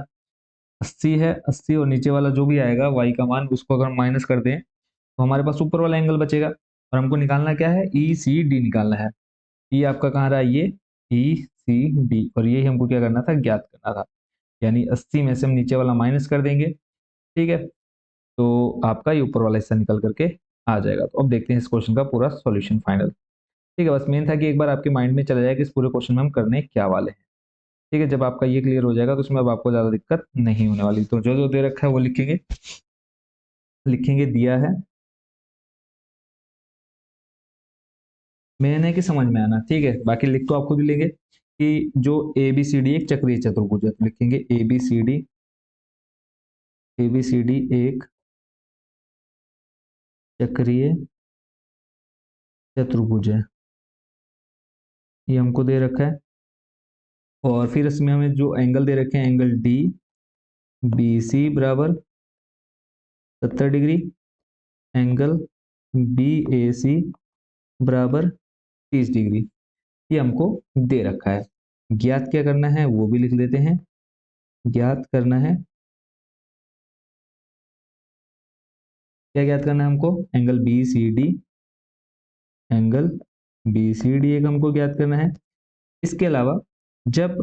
Speaker 1: 80 है, 80 और नीचे वाला जो भी आएगा y का मान, उसको अगर माइनस कर दें तो हमारे पास ऊपर वाला एंगल बचेगा। और हमको निकालना क्या है, ई सी डी निकालना है। ये आपका कहाँ रहा, ये ई सी डी, और ये हमको क्या करना था, ज्ञात करना था। यानी 80 में से हम नीचे वाला माइनस कर देंगे, ठीक है, तो आपका ये ऊपर वाला हिस्सा निकल करके आ जाएगा। तो अब देखते हैं इस क्वेश्चन का पूरा सॉल्यूशन फाइनल। ठीक है, बस मेन था कि एक बार आपके माइंड में चला जाए कि इस पूरे क्वेश्चन में हम करने क्या वाले हैं। ठीक है, जब आपका ये क्लियर हो जाएगा तो उसमें अब आपको ज्यादा दिक्कत नहीं होने वाली। तो जो जो दे रखा है वो लिखेंगे, लिखेंगे दिया है, मैंने कि समझ में आना, ठीक है, बाकी लिख तो आप खुद ही लेंगे कि जो ए बी सी डी एक चक्रीय चतुर्भुज है, तो लिखेंगे A B C D, A B C D एक चक्रीय चतुर्भुज है, ये हमको दे रखा है। और फिर इसमें हमें जो एंगल दे रखे हैं, एंगल डी बी सी बराबर 70 डिग्री, एंगल बी ए सी बराबर 30 डिग्री, ये हमको दे रखा है। ज्ञात क्या करना है वो भी लिख देते हैं, ज्ञात करना है, क्या ज्ञात करना है हमको, angle B C D, angle B C D एक हमको ज्ञात करना है। इसके अलावा जब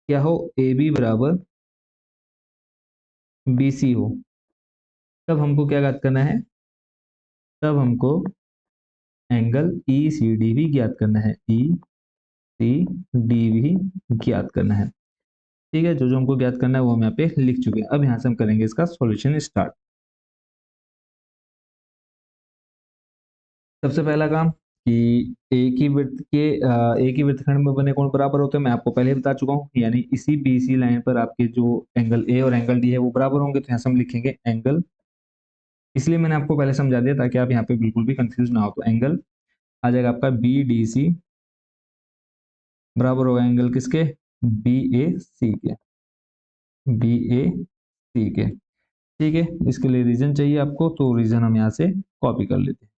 Speaker 1: क्या हो, ए बी बराबर बी सी हो, तब हमको क्या ज्ञात करना है, तब हमको एंगल ई सी डी भी ज्ञात करना है, ई सी डी भी ज्ञात करना है। ठीक है, जो जो हमको ज्ञात करना है वो हम यहाँ पे लिख चुके हैं। अब यहाँ से हम करेंगे इसका सॉल्यूशन स्टार्ट। सबसे पहला काम कि एक ही वृत्त के एक ही वृत्तखंड में बने कोण बराबर होते हैं, मैं आपको पहले ही बता चुका हूँ। यानी इसी बीसी लाइन पर आपके जो एंगल ए और एंगल डी है वो बराबर होंगे, तो यहाँ से हम लिखेंगे एंगल, इसलिए मैंने आपको पहले समझा दिया ताकि आप यहाँ पे बिल्कुल भी कंफ्यूज ना हो। तो एंगल आ जाएगा आपका बी डी सी बराबर होगा एंगल किसके, बी ए सी के, बी ए सी के। ठीक है, इसके लिए रीजन चाहिए आपको, तो रीजन हम यहाँ से कॉपी कर लेते हैं।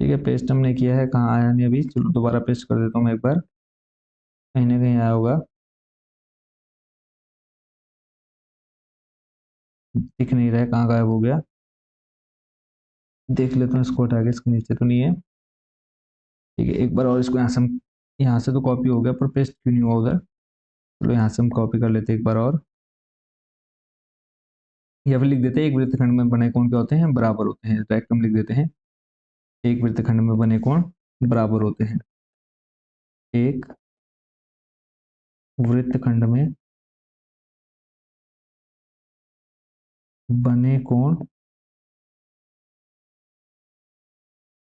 Speaker 1: ठीक है, पेस्ट हमने किया है, कहाँ आया नहीं अभी, चलो दोबारा पेस्ट कर देता हूँ मैं एक बार, कहीं ना कहीं आया होगा, दिख नहीं रहा है, कहाँ गायब हो गया, देख लेता हूँ इसको हटा के, इसके नीचे तो नहीं है। ठीक है, एक बार और इसको यहाँ से हम, यहाँ से तो कॉपी हो गया पर पेस्ट क्यों नहीं हुआ उधर, चलो यहाँ से हम कॉपी कर लेते हैं एक बार और, या फिर लिख देते हैं एक वृत्तखंड में बने कोण क्या होते हैं, बराबर होते हैं, डायरेक्ट हम लिख देते हैं एक वृत्तखंड में बने कोण बराबर होते हैं, एक वृत्तखंड में बने कोण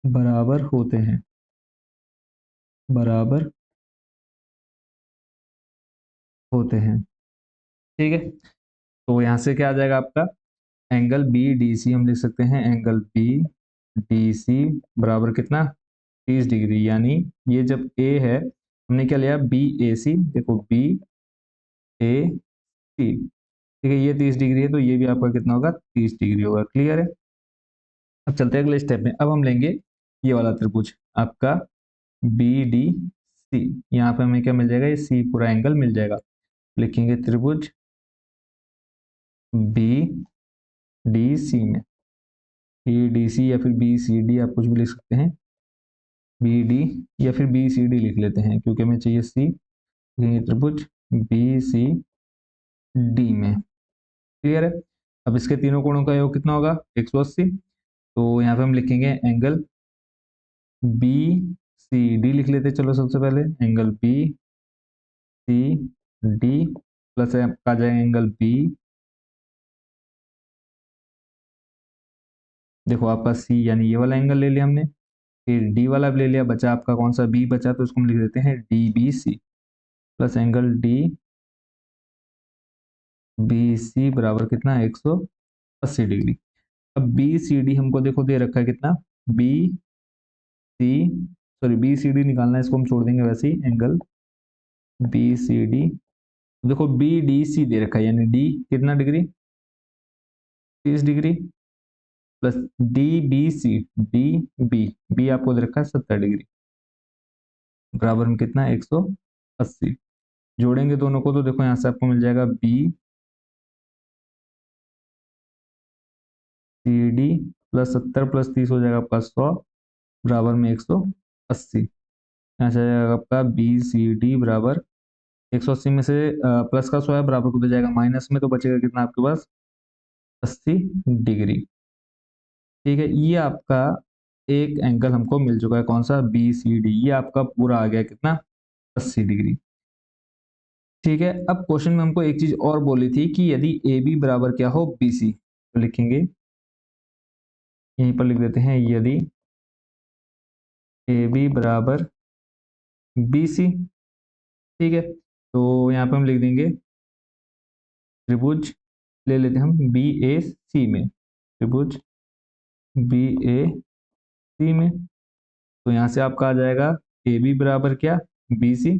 Speaker 1: बराबर होते हैं, बराबर होते हैं। ठीक है, तो यहाँ से क्या आ जाएगा आपका, एंगल बी डी सी हम लिख सकते हैं, एंगल बी डी सी बराबर कितना 30 डिग्री, यानी ये जब ए है हमने क्या लिया बी ए सी, देखो बी ए सी, ठीक है, ये 30 डिग्री है तो ये भी आपका कितना होगा 30 डिग्री होगा। क्लियर है। अब चलते हैं अगले स्टेप में। अब हम लेंगे ये वाला त्रिभुज आपका बी डी सी। यहाँ पे हमें क्या मिल जाएगा, ये सी पूरा एंगल मिल जाएगा। लिखेंगे त्रिभुज बी डी सी में, बी डी सी या फिर बी सी डी आप कुछ भी लिख सकते हैं, बी डी या फिर बी सी डी लिख लेते हैं क्योंकि हमें चाहिए सी। लिखेंगे त्रिभुज बी सी डी में। क्लियर है। अब इसके तीनों कोणों का योग कितना होगा 180। तो यहाँ पे हम लिखेंगे एंगल बी सी डी लिख लेते हैं। चलो सबसे पहले angle B C D plus आ जाएगा एंगल बी, देखो आपका सी यानी ये वाला एंगल ले लिया हमने, फिर डी वाला भी ले लिया, बचा आपका कौन सा बी बचा, तो उसको हम लिख देते हैं D B C plus angle D B C बराबर कितना 180 डिग्री। अब बी सी डी हमको देखो दे रखा है कितना B C, sorry B C D निकालना है, इसको हम छोड़ देंगे वैसे ही। एंगल बी सी डी, देखो बी डी सी दे रखा है यानी डी कितना degree 30 degree, plus D B C, D B B आपको दे रखा है 70 डिग्री, बराबर में कितना 180। जोड़ेंगे दोनों को तो देखो यहाँ से आपको मिल जाएगा B C D plus 70 plus 30 हो जाएगा आपका 100, बराबर में 180। यहाँ से जाएगा आपका बी सी डी बराबर 180 में से प्लस का 100 है, बराबर को दे जाएगा माइनस में, तो बचेगा कितना आपके पास 80 डिग्री। ठीक है, ये आपका एक एंगल हमको मिल चुका है, कौन सा बी सी डी, ये आपका पूरा आ गया कितना 80 डिग्री। ठीक है, अब क्वेश्चन में हमको एक चीज और बोली थी कि यदि ए बी बराबर क्या हो बी सी, तो लिखेंगे यहीं पर लिख देते हैं यदि ए बी बराबर बी सी। ठीक है, तो यहाँ पे हम लिख देंगे त्रिभुज ले लेते हैं हम बी ए सी में, त्रिभुज बी ए सी में, तो यहाँ से आपका आ जाएगा ए बी बराबर क्या बी सी,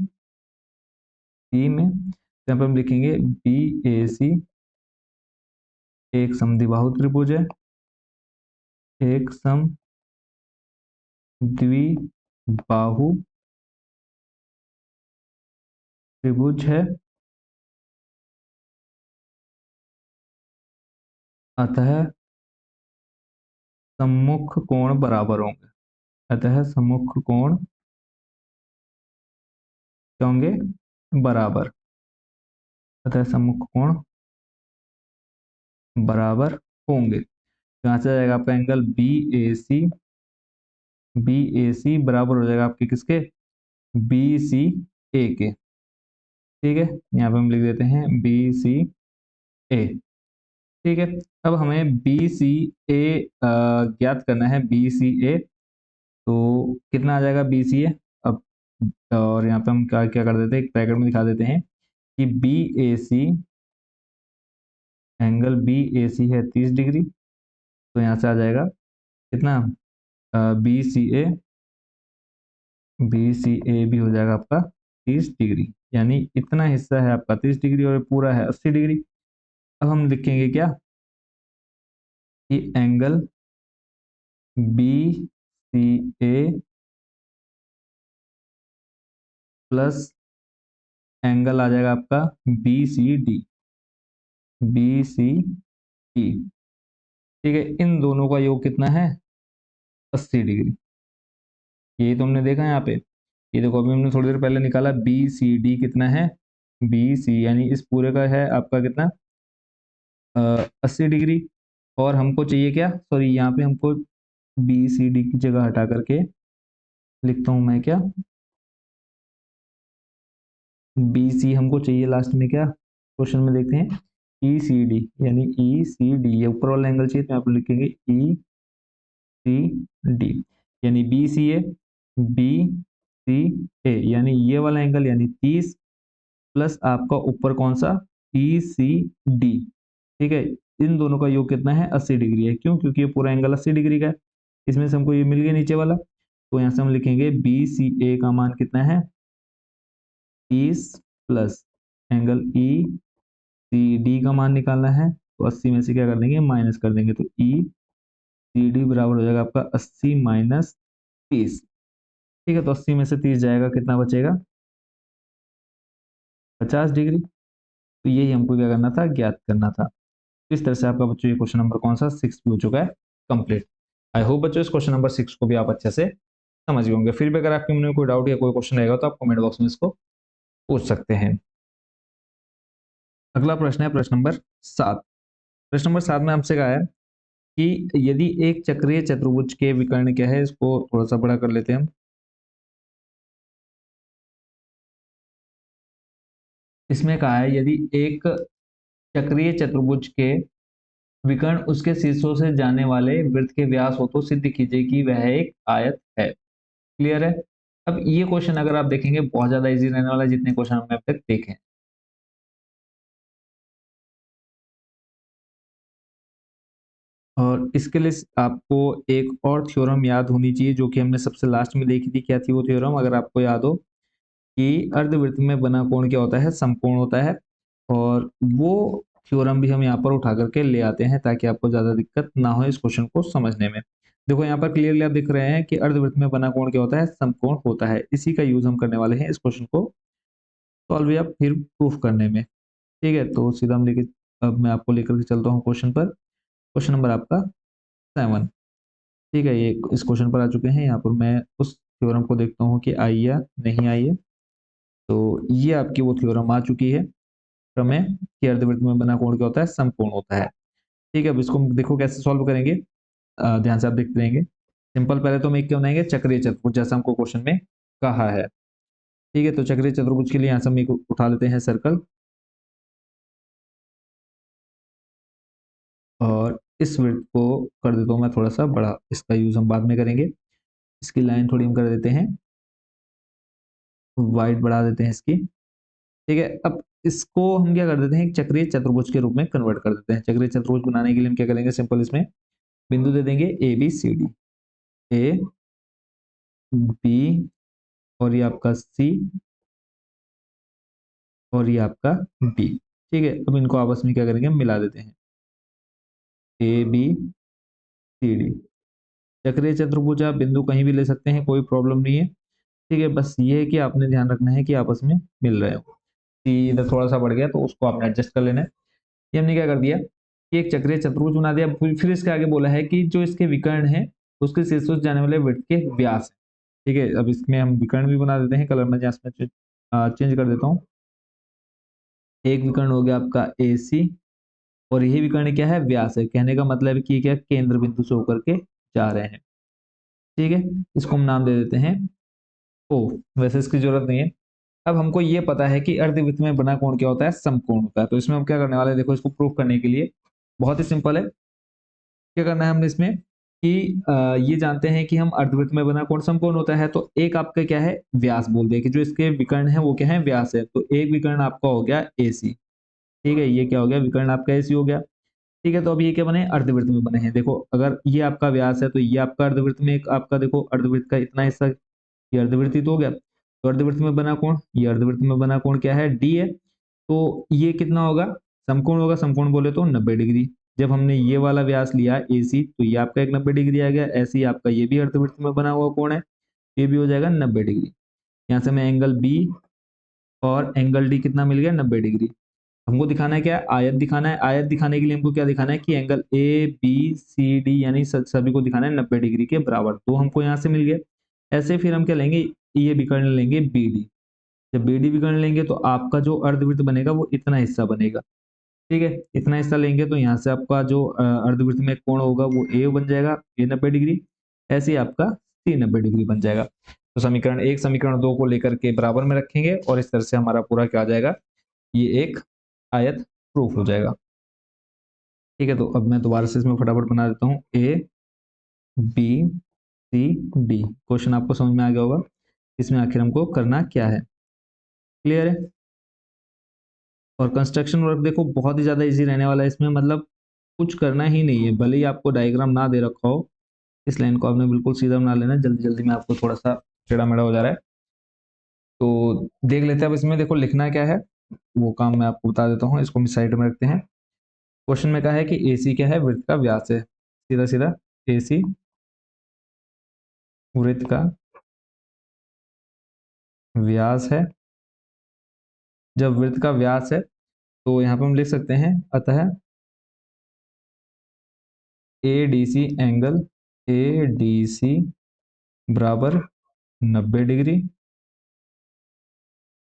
Speaker 1: सी में तो यहाँ पे हम लिखेंगे बी ए सी एक समद्विबाहु त्रिभुज है, एक समद्विबाहु त्रिभुज है, अतः सम्मुख कोण बराबर होंगे, अतः सम्मुख कोण क्या होंगे बराबर, अतः सम्मुख कोण बराबर होंगे। तो यहाँ से आ जाएगा आपका एंगल बी ए सी बराबर हो जाएगा आपके किसके बी सी ए के। ठीक है, यहाँ पे हम लिख देते हैं बी सी ए। ठीक है, अब हमें बी सी ए ज्ञात करना है, बी सी ए तो कितना आ जाएगा बी सी ए। अब और यहाँ पे हम क्या क्या कर देते हैं, एक ब्रैकेट में दिखा देते हैं कि B A C angle B A सी है 30 डिग्री, तो यहाँ से आ जाएगा कितना बी सी ए भी हो जाएगा आपका 30 डिग्री, यानी इतना हिस्सा है आपका 30 डिग्री और पूरा है 80 डिग्री। अब हम लिखेंगे क्या कि angle B C A plus angle आ जाएगा आपका B C D, B C D. ठीक है, इन दोनों का योग कितना है 80 डिग्री। यही तो हमने देखा यहाँ पे, ये देखो अभी हमने थोड़ी देर पहले निकाला बी सी डी कितना है बी सी, यानी इस पूरे का है आपका कितना 80 डिग्री। और हमको चाहिए क्या, सॉरी यहाँ पे हमको बी सी डी की जगह हटा करके लिखता हूँ मैं क्या बी सी हमको चाहिए लास्ट में क्या, क्वेश्चन में देखते हैं ई सी डी, यानी ई सी डी ये ऊपर वाला एंगल चाहिए तो यहाँ पे लिखेंगे ई सी डी, यानी बी सी ए यानी ये वाला एंगल यानी 30 प्लस आपका ऊपर कौन सा ई सी डी। ठीक है, इन दोनों का योग कितना है 80 डिग्री है, क्यों क्योंकि ये पूरा एंगल 80 डिग्री का है। इसमें से हमको ये मिल गया नीचे वाला, तो यहाँ से हम लिखेंगे बी सी ए का मान कितना है 30 plus angle E C D का मान निकालना है, तो 80 में से क्या कर देंगे माइनस कर देंगे, तो ई सी डी बराबर हो जाएगा आपका 80 माइनस 30। ठीक है, तो 80 में से 30 जाएगा, कितना बचेगा 50 डिग्री। तो यही हमको क्या करना था, ज्ञात करना था। तो इस तरह से आपका बच्चों ये क्वेश्चन नंबर कौन सा 6 भी हो चुका है कंप्लीट। आई होप बच्चों इस क्वेश्चन नंबर 6 को भी आप अच्छे से समझ गए होंगे। फिर भी अगर आपके मन में कोई डाउट या कोई क्वेश्चन रहेगा तो आप कमेंट बॉक्स में इसको पूछ सकते हैं। अगला प्रश्न है प्रश्न नंबर 7। प्रश्न नंबर 7 में आपसे कहा है कि यदि एक चक्रीय चतुर्भुज के विकर्ण क्या है, इसको थोड़ा सा बड़ा कर लेते हैं हम। इसमें कहा है यदि एक चक्रीय चतुर्भुज के विकर्ण उसके शीर्षों से जाने वाले वृत्त के व्यास हो तो सिद्ध कीजिए कि वह एक आयत है। क्लियर है। अब ये क्वेश्चन अगर आप देखेंगे बहुत ज्यादा इजी रहने वाला है जितने क्वेश्चन हमने अब तक देखे हैं। और इसके लिए आपको एक और थ्योरम याद होनी चाहिए जो कि हमने सबसे लास्ट में देखी थी। क्या थी वो थ्योरम, अगर आपको याद हो कि अर्धवृत्त में बना कोण क्या होता है, समकोण होता है। और वो थ्योरम भी हम यहाँ पर उठा करके ले आते हैं ताकि आपको ज्यादा दिक्कत ना हो इस क्वेश्चन को समझने में। देखो यहाँ पर क्लियरली आप दिख रहे हैं कि अर्धवृत्त में बना कोण क्या होता है, समकोण होता है। इसी का यूज हम करने वाले हैं इस क्वेश्चन को सॉल्व या फिर प्रूफ करने में। ठीक है, तो सीधा हम लेके अब मैं आपको लेकर के चलता हूँ क्वेश्चन पर। क्वेश्चन नंबर आपका 7। ठीक है, ये इस क्वेश्चन पर आ चुके हैं। यहाँ पर मैं उस थ्योरम को देखता हूँ कि आई या नहीं आई है। तो ये आपकी वो थ्योरम आ चुकी है, प्रमेय कि अर्धवृत्त में बना कोण क्या होता है, समकोण होता है। ठीक है, अब इसको देखो कैसे सॉल्व करेंगे। ध्यान से आप देखते रहेंगे। सिंपल, पहले तो हम एक क्या बनाएंगे चक्रीय चतुर्भुज, जैसा हमको क्वेश्चन में कहा है। ठीक है, तो चक्रीय चतुर्भुज के लिए यहाँ से हम एक उठा लेते हैं सर्कल, और इस वृत्त को कर देता हूँ मैं थोड़ा सा बड़ा। इसका यूज हम बाद में करेंगे। इसकी लाइन थोड़ी हम कर देते हैं वाइड, बढ़ा देते हैं इसकी। ठीक है, अब इसको हम क्या कर देते हैं एक चक्रीय चतुर्भुज के रूप में कन्वर्ट कर देते हैं। चक्रीय चतुर्भुज बनाने के लिए हम क्या करेंगे, सिंपल इसमें बिंदु दे देंगे A B C D. A B और ये आपका सी और ये आपका डी। ठीक है, अब इनको आपस में क्या करेंगे, मिला देते हैं ए बी सी डी। चक्रीय चतुर्भुज आप बिंदु कहीं भी ले सकते हैं, कोई प्रॉब्लम नहीं है। ठीक है, बस ये है कि आपने ध्यान रखना है कि आपस में मिल रहे हो। सी इधर थोड़ा सा बढ़ गया तो उसको आपने एडजस्ट कर लेना है। ये हमने क्या कर दिया कि एक चक्रीय चतुर्भुज बना दिया। फिर इसके आगे बोला है कि जो इसके विकर्ण है उसके शीर्षों से जाने वाले वृत्त के व्यास है। ठीक है, अब इसमें हम विकर्ण भी बना देते हैं, कलर में जहाँ चेंज कर देता हूँ। एक विकर्ण हो गया आपका ए सी, और यही विकर्ण क्या है, व्यास है। कहने का मतलब है कि क्या केंद्र बिंदु से होकर के जा रहे हैं। ठीक है, इसको हम नाम दे देते हैं ओ। वैसे इसकी जरूरत नहीं है। अब हमको ये पता है कि अर्धवृत्त में बना कोण क्या होता है, समकोण होता है। तो इसमें हम क्या करने वाले हैं, देखो इसको प्रूफ करने के लिए बहुत ही सिंपल है। क्या करना है हमने इसमें कि ये जानते हैं कि हम अर्धवृत्त में बना कोण समकोण होता है। तो एक आपका क्या है, व्यास बोल दे कि जो इसके विकर्ण है वो क्या है, व्यास है। तो एक विकर्ण आपका हो गया ए सी। ठीक है, ये क्या हो गया, विकर्ण आपका ए सी हो गया। ठीक है, तो अब ये क्या बने, अर्धवृत्त में बने हैं। देखो अगर ये आपका व्यास है तो ये आपका अर्धवृत्त में एक आपका देखो अर्धवृत्त का इतना हिस्सा, ये अर्धवृत्त ही तो हो गया। तो अर्धवृत्त में बना कोण, ये अर्धवृत्त में बना कोण क्या है, डी है। तो ये कितना होगा, समकोण होगा। समकोण बोले तो 90 डिग्री। जब हमने ये वाला व्यास लिया ए सी तो ये आपका एक 90 डिग्री आ गया। ऐसे ही आपका ये भी अर्धवृत्त में बना हुआ कोण है, ये भी हो जाएगा 90 डिग्री। यहाँ से मैं एंगल बी और एंगल डी कितना मिल गया, 90 डिग्री। हमको दिखाना है क्या, आयत दिखाना है। आयत दिखाने के लिए हमको क्या दिखाना है कि angle A B C D यानी सभी को दिखाना है 90 डिग्री के बराबर। तो हमको यहाँ से मिल गया। ऐसे फिर हम क्या लेंगे, ये विकर्ण लेंगे बी डी। जब बी डी विकर्ण लेंगे तो आपका जो अर्धवृत्त बनेगा वो इतना हिस्सा बनेगा। ठीक है, इतना हिस्सा लेंगे तो यहाँ से आपका जो अर्धवृत्त में कोण होगा वो ए बन जाएगा, ए 90 डिग्री। ऐसे ही आपका सी 90 डिग्री बन जाएगा। तो समीकरण 1 समीकरण 2 को लेकर के बराबर में रखेंगे और इस तरह से हमारा पूरा क्या आ जाएगा, ये एक आयत प्रूफ हो जाएगा। ठीक है, तो अब मैं दोबारा से इसमें फटाफट बना देता हूँ A B C D. Question आपको समझ में आ गया होगा इसमें आखिर हमको करना क्या है। क्लियर है। और कंस्ट्रक्शन वर्क देखो बहुत ही ज्यादा इजी रहने वाला है इसमें, मतलब कुछ करना ही नहीं है। भले ही आपको डायग्राम ना दे रखा हो, इस लाइन को आपने बिल्कुल सीधा बना लेना, जल्दी जल्दी में आपको थोड़ा सा टेढ़ा मेढ़ा हो जा रहा है। तो देख लेते हैं अब इसमें देखो लिखना क्या है, वो काम मैं आपको बता देता हूँ। इसको हम साइड में रखते हैं। क्वेश्चन में कहा है कि AC क्या है, वृत्त का व्यास है। सीधा सीधा AC वृत्त का व्यास है। जब वृत्त का व्यास है तो यहाँ पे हम लिख सकते हैं अतः ADC एंगल ADC बराबर 90 डिग्री।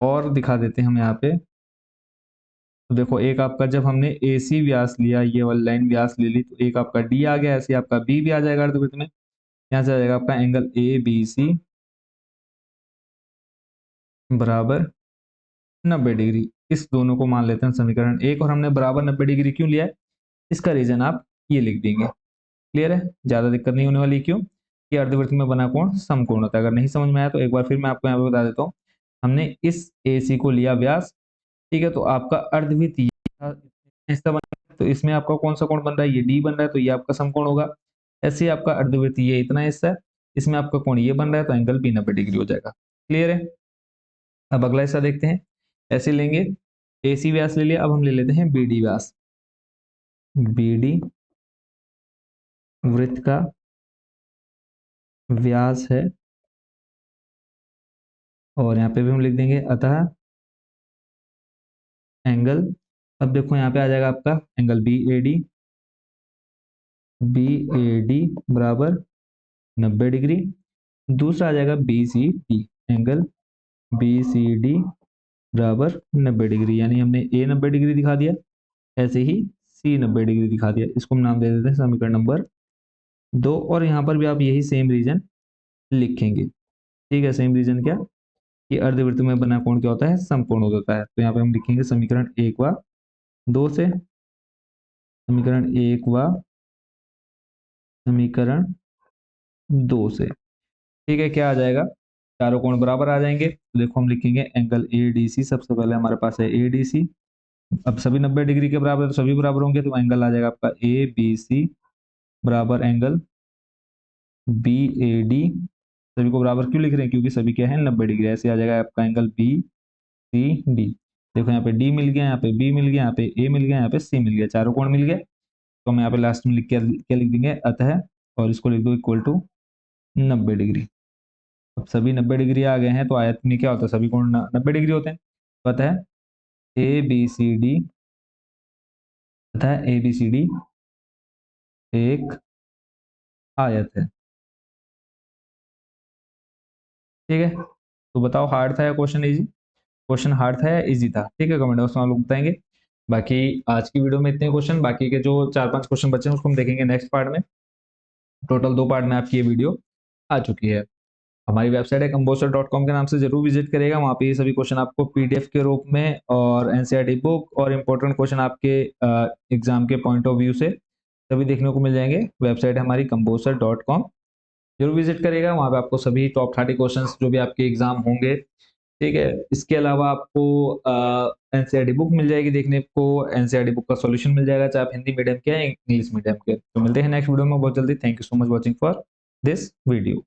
Speaker 1: और दिखा देते हैं हम यहाँ पे। तो देखो एक आपका जब हमने AC व्यास लिया, ये वाली लाइन व्यास ले ली, तो एक आपका D आ गया, ऐसे आपका B भी आ जाएगा अर्धवृत्त में। यहाँ से आ जाएगा आपका एंगल ABC बराबर 90 डिग्री। इस दोनों को मान लेते हैं समीकरण 1। और हमने बराबर 90 डिग्री क्यों लिया है, इसका रीजन आप ये लिख देंगे। क्लियर है, ज्यादा दिक्कत नहीं होने वाली। क्यों कि अर्धवृत्त में बना कोण समकोण होता है। अगर नहीं समझ में आया तो एक बार फिर मैं आपको यहाँ पे बता देता हूँ। हमने इस AC को लिया व्यास, ठीक है, तो आपका अर्धवृत्त ये हिस्सा बन रहा है, तो इसमें आपका कौन सा कोण बन रहा है, ये D बन रहा है, तो ये आपका समकोण होगा। ऐसे ही आपका अर्धवृत्त ये इतना हिस्सा है, इसमें आपका कोण ये बन रहा है, तो एंगल भी 90 डिग्री हो जाएगा। क्लियर है। अब अगला हिस्सा देखते हैं। ऐसे लेंगे, AC व्यास ले लिया, अब हम ले लेते हैं BD व्यास। BD वृत्त का व्यास है, और यहाँ पे भी हम लिख देंगे अतः एंगल। अब देखो यहाँ पे आ जाएगा आपका एंगल BAD बराबर 90 डिग्री। दूसरा आ जाएगा BCD, एंगल BCD बराबर 90 डिग्री। यानी हमने A 90 डिग्री दिखा दिया, ऐसे ही C 90 डिग्री दिखा दिया। इसको हम नाम दे देते हैं समीकरण नंबर 2। और यहाँ पर भी आप यही सेम रीजन लिखेंगे। ठीक है, सेम रीजन क्या कि अर्धवृत्त में बना कोण क्या होता है, समकोण होता है। तो यहाँ पे हम लिखेंगे समीकरण 1 व 2 से, समीकरण 1 व समीकरण 2 से। ठीक है, क्या आ जाएगा, चारों कोण बराबर आ जाएंगे। तो देखो हम लिखेंगे एंगल ADC। सबसे पहले हमारे पास है ADC। अब सभी 90 डिग्री के बराबर, तो सभी बराबर होंगे, तो एंगल आ जाएगा आपका ABC बराबर एंगल BAD। सभी को बराबर क्यों लिख रहे हैं, क्योंकि सभी क्या है 90 डिग्री। ऐसे आ जाएगा आपका एंगल BCD। देखो यहाँ पे D मिल गया, यहाँ पे B मिल गया, यहाँ पे A मिल गया, यहाँ पे C मिल गया, चारों कोण मिल गए। तो हम यहाँ पे लास्ट में लिख के क्या लिख देंगे, अतः, और इसको लिख दो इक्वल टू 90 डिग्री। अब सभी 90 डिग्री आ गए हैं, तो आयत में क्या होता है, सभी कोण 90 डिग्री होते हैं। तो अतः ABCD, अतः ABCD एक आयत है। ठीक है, तो बताओ हार्ड था या क्वेश्चन इजी, क्वेश्चन हार्ड था या इजी था। ठीक है, कमेंट बॉक्स में आप लोग बताएंगे। बाकी आज की वीडियो में इतने क्वेश्चन, बाकी के जो 4-5 क्वेश्चन बचे हैं उसको हम देखेंगे नेक्स्ट पार्ट में। टोटल 2 पार्ट में आपकी ये वीडियो आ चुकी है। हमारी वेबसाइट है composer.com के नाम से जरूर विजिट करेगा। वहाँ पे ये सभी क्वेश्चन आपको PDF के रूप में और NCERT बुक और इम्पोर्टेंट क्वेश्चन आपके एग्जाम के पॉइंट ऑफ व्यू से सभी देखने को मिल जाएंगे। वेबसाइट है हमारी composer.com, जरूर विजिट करेगा। वहाँ पे आपको सभी टॉप 30 क्वेश्चंस जो भी आपके एग्जाम होंगे, ठीक है, इसके अलावा आपको NCERT बुक मिल जाएगी देखने को। NCERT बुक का सॉल्यूशन मिल जाएगा, चाहे आप हिंदी मीडियम के या इंग्लिश मीडियम के। तो मिलते हैं नेक्स्ट वीडियो में बहुत जल्दी। Thank you so much watching for this video.